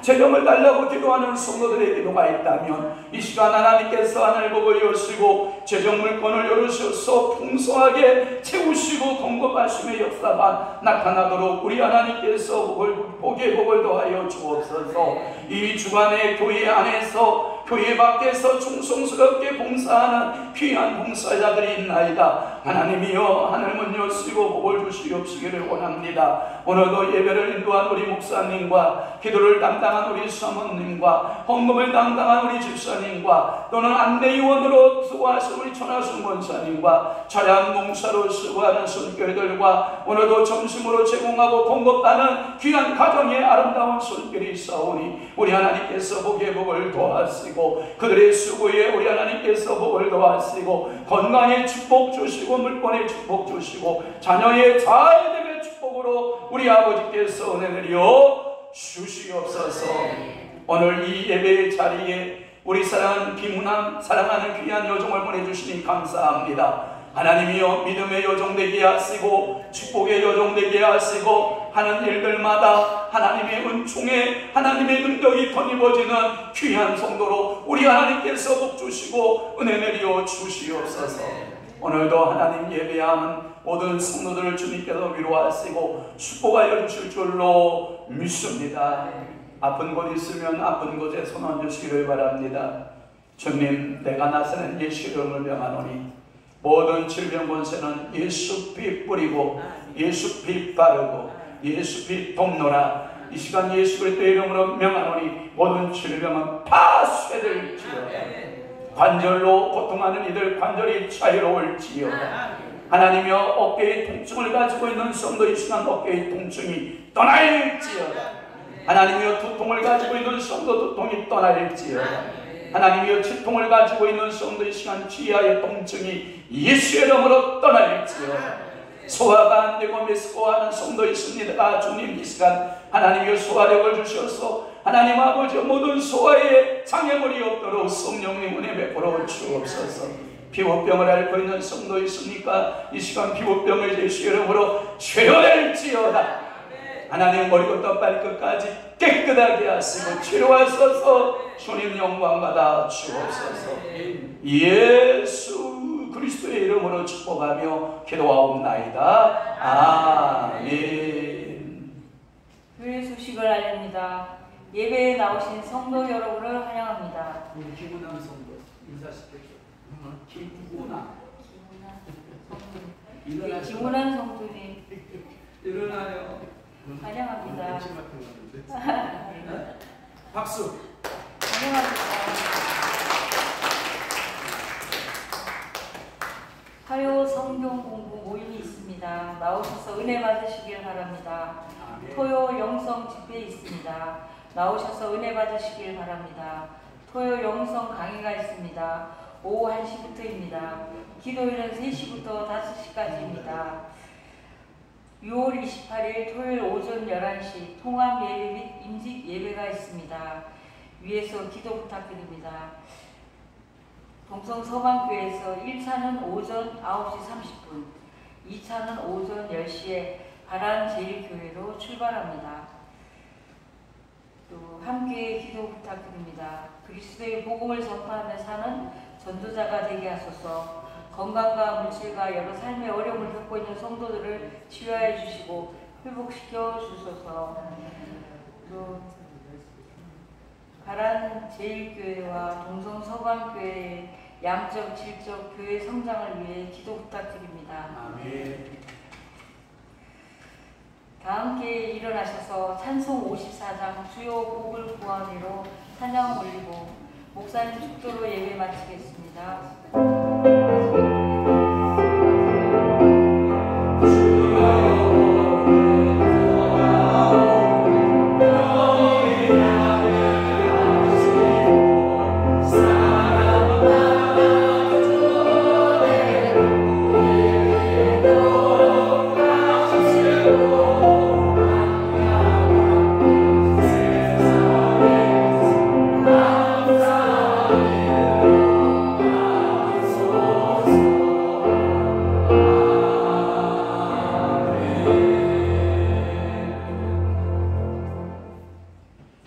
재정을 달라고 기도하는 성도들의 기도가 있다면 이 시간 하나님께서 하늘 복을 여시고 재정 물건을 열으셔서 풍성하게 채우시고 공급하심의 역사가 나타나도록 우리 하나님께서 복의 복을 더하여 주옵소서. 이 주간에 교회 안에서 교회 밖에서 충성스럽게 봉사하는 귀한 봉사자들이 있나이다. 하나님이여 하늘문 여시고 복을 주시옵시기를 원합니다. 오늘도 예배를 인도한 우리 목사님과 기도를 담당한 우리 사모님과 헌금을 담당한 우리 집사님과 또는 안내위원으로 수고하신 우리 천하순 권사님과 차량 봉사로 수고하는 손길들과 오늘도 점심으로 제공하고 공급하는 귀한 가정의 아름다운 손길이 있사오니 우리 하나님께서 복의 복을 더하시고 그들의 수고에 우리 하나님께서 복을 더하시고 건강의 축복 주시고 물권의 축복 주시고 자녀의 자녀들의 축복으로 우리 아버지께서 은혜 내려 주시옵소서. 오늘 이 예배의 자리에 우리 사랑하는 비문함 사랑하는 귀한 여종을 보내주시니 감사합니다. 하나님이여 믿음의 여종 되게 하시고 축복의 여종 되게 하시고 하는 일들마다 하나님의 은총에 하나님의 능력이 덧입어지는 귀한 성도로 우리 하나님께서 복 주시고 은혜 내려 주시옵소서. 오늘도 하나님 예배하는 모든 성도들을 주님께서 위로하시고 축복하여 주실 줄로 믿습니다. 아픈 곳 있으면 아픈 곳에 손 얹으시기를 바랍니다. 주님, 내가 나서는 예수 이름을 명하노니 모든 질병 권세는 예수 피 뿌리고 예수 피 바르고 예수 피 돕노라. 이 시간 예수 그리스도의 이름으로 명하노니 모든 질병은 파쇄될지어다. 관절로 고통하는 이들 관절이 자유로울지어다. 하나님이여 어깨의 통증을 가지고 있는 성도 이 시간 어깨의 통증이 떠날지어다. 하나님이여 두통을 가지고 있는 성도 두통이 떠날지어다. 하나님이여 치통을 가지고 있는 성도 이 시간 지하의 통증이 예수의 이름으로 떠날지어다. 소화가 안 되고 메스꺼워하는 성도 있습니다. 주님 이 시간 하나님이여 소화력을 주셔서 하나님 아버지 모든 소화에 장애물이 없도록 성령의 은혜 베풀어 주옵소서. 피부병을 앓고 있는 성도 있습니까? 이 시간 피부병을 예수의 이름으로 치료할지어다. 하나님 머리부터 발끝까지 깨끗하게 하시고 치료하소서. 주님 영광 받아 주옵소서. 예수 그리스도의 이름으로 축복하며 기도하옵나이다. 아멘. 교회 소식을 알립니다. 예배에 나오신 성도 여러분을 환영합니다. 김은남 성도 인사시켰죠. 김구나. 김은남 성도님 일어나요. 환영합니다. 박수. 환영합니다. 화요 성경 공부 모임이 있습니다. 나오셔서 은혜 받으시길 바랍니다. 토요 영성 집회 있습니다. 나오셔서 은혜 받으시길 바랍니다. 토요 영성 강의가 있습니다. 오후 1시부터입니다. 기도일은 3시부터 5시까지입니다. 6월 28일 토요일 오전 11시 통합 예배 및 임직 예배가 있습니다. 위에서 기도 부탁드립니다. 동성서방교회에서 1차는 오전 9시 30분, 2차는 오전 10시에 바란제일교회로 출발합니다. 또 함께 기도 부탁드립니다. 그리스도의 복음을 전파하며 사는 전도자가 되게 하소서. 건강과 물질과 여러 삶의 어려움을 겪고 있는 성도들을 치유하여 주시고 회복시켜 주소서. 또 바란제일교회와 동성서방교회의 양적, 질적 교회 성장을 위해 기도 부탁드립니다. 아멘. 다 함께 일어나셔서 찬송 54장 주요 복을 구하기로 찬양 올리고 목사님 축도로 예배 마치겠습니다.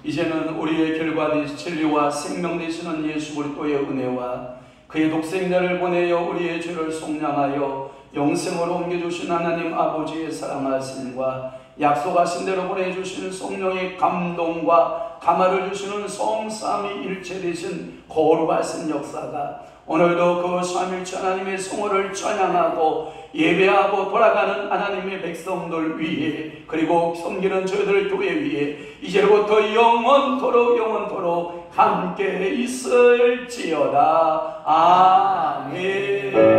이제는 우리의 결과 되신 진리와 생명 되시는 예수 그리스도의 은혜와 그의 독생자를 보내어 우리의 죄를 속량하여 영생으로 옮겨주신 하나님 아버지의 사랑하심과 약속하신 대로 보내주신 성령의 감동과 감화를 주시는 성삼위 일체 되신 거룩하신 역사가 오늘도 그 삼일체 하나님의 성호를 찬양하고 예배하고 돌아가는 하나님의 백성들 위에 그리고 섬기는 저희들 교회 위에 이제부터 영원토록 함께 있을지어다. 아멘.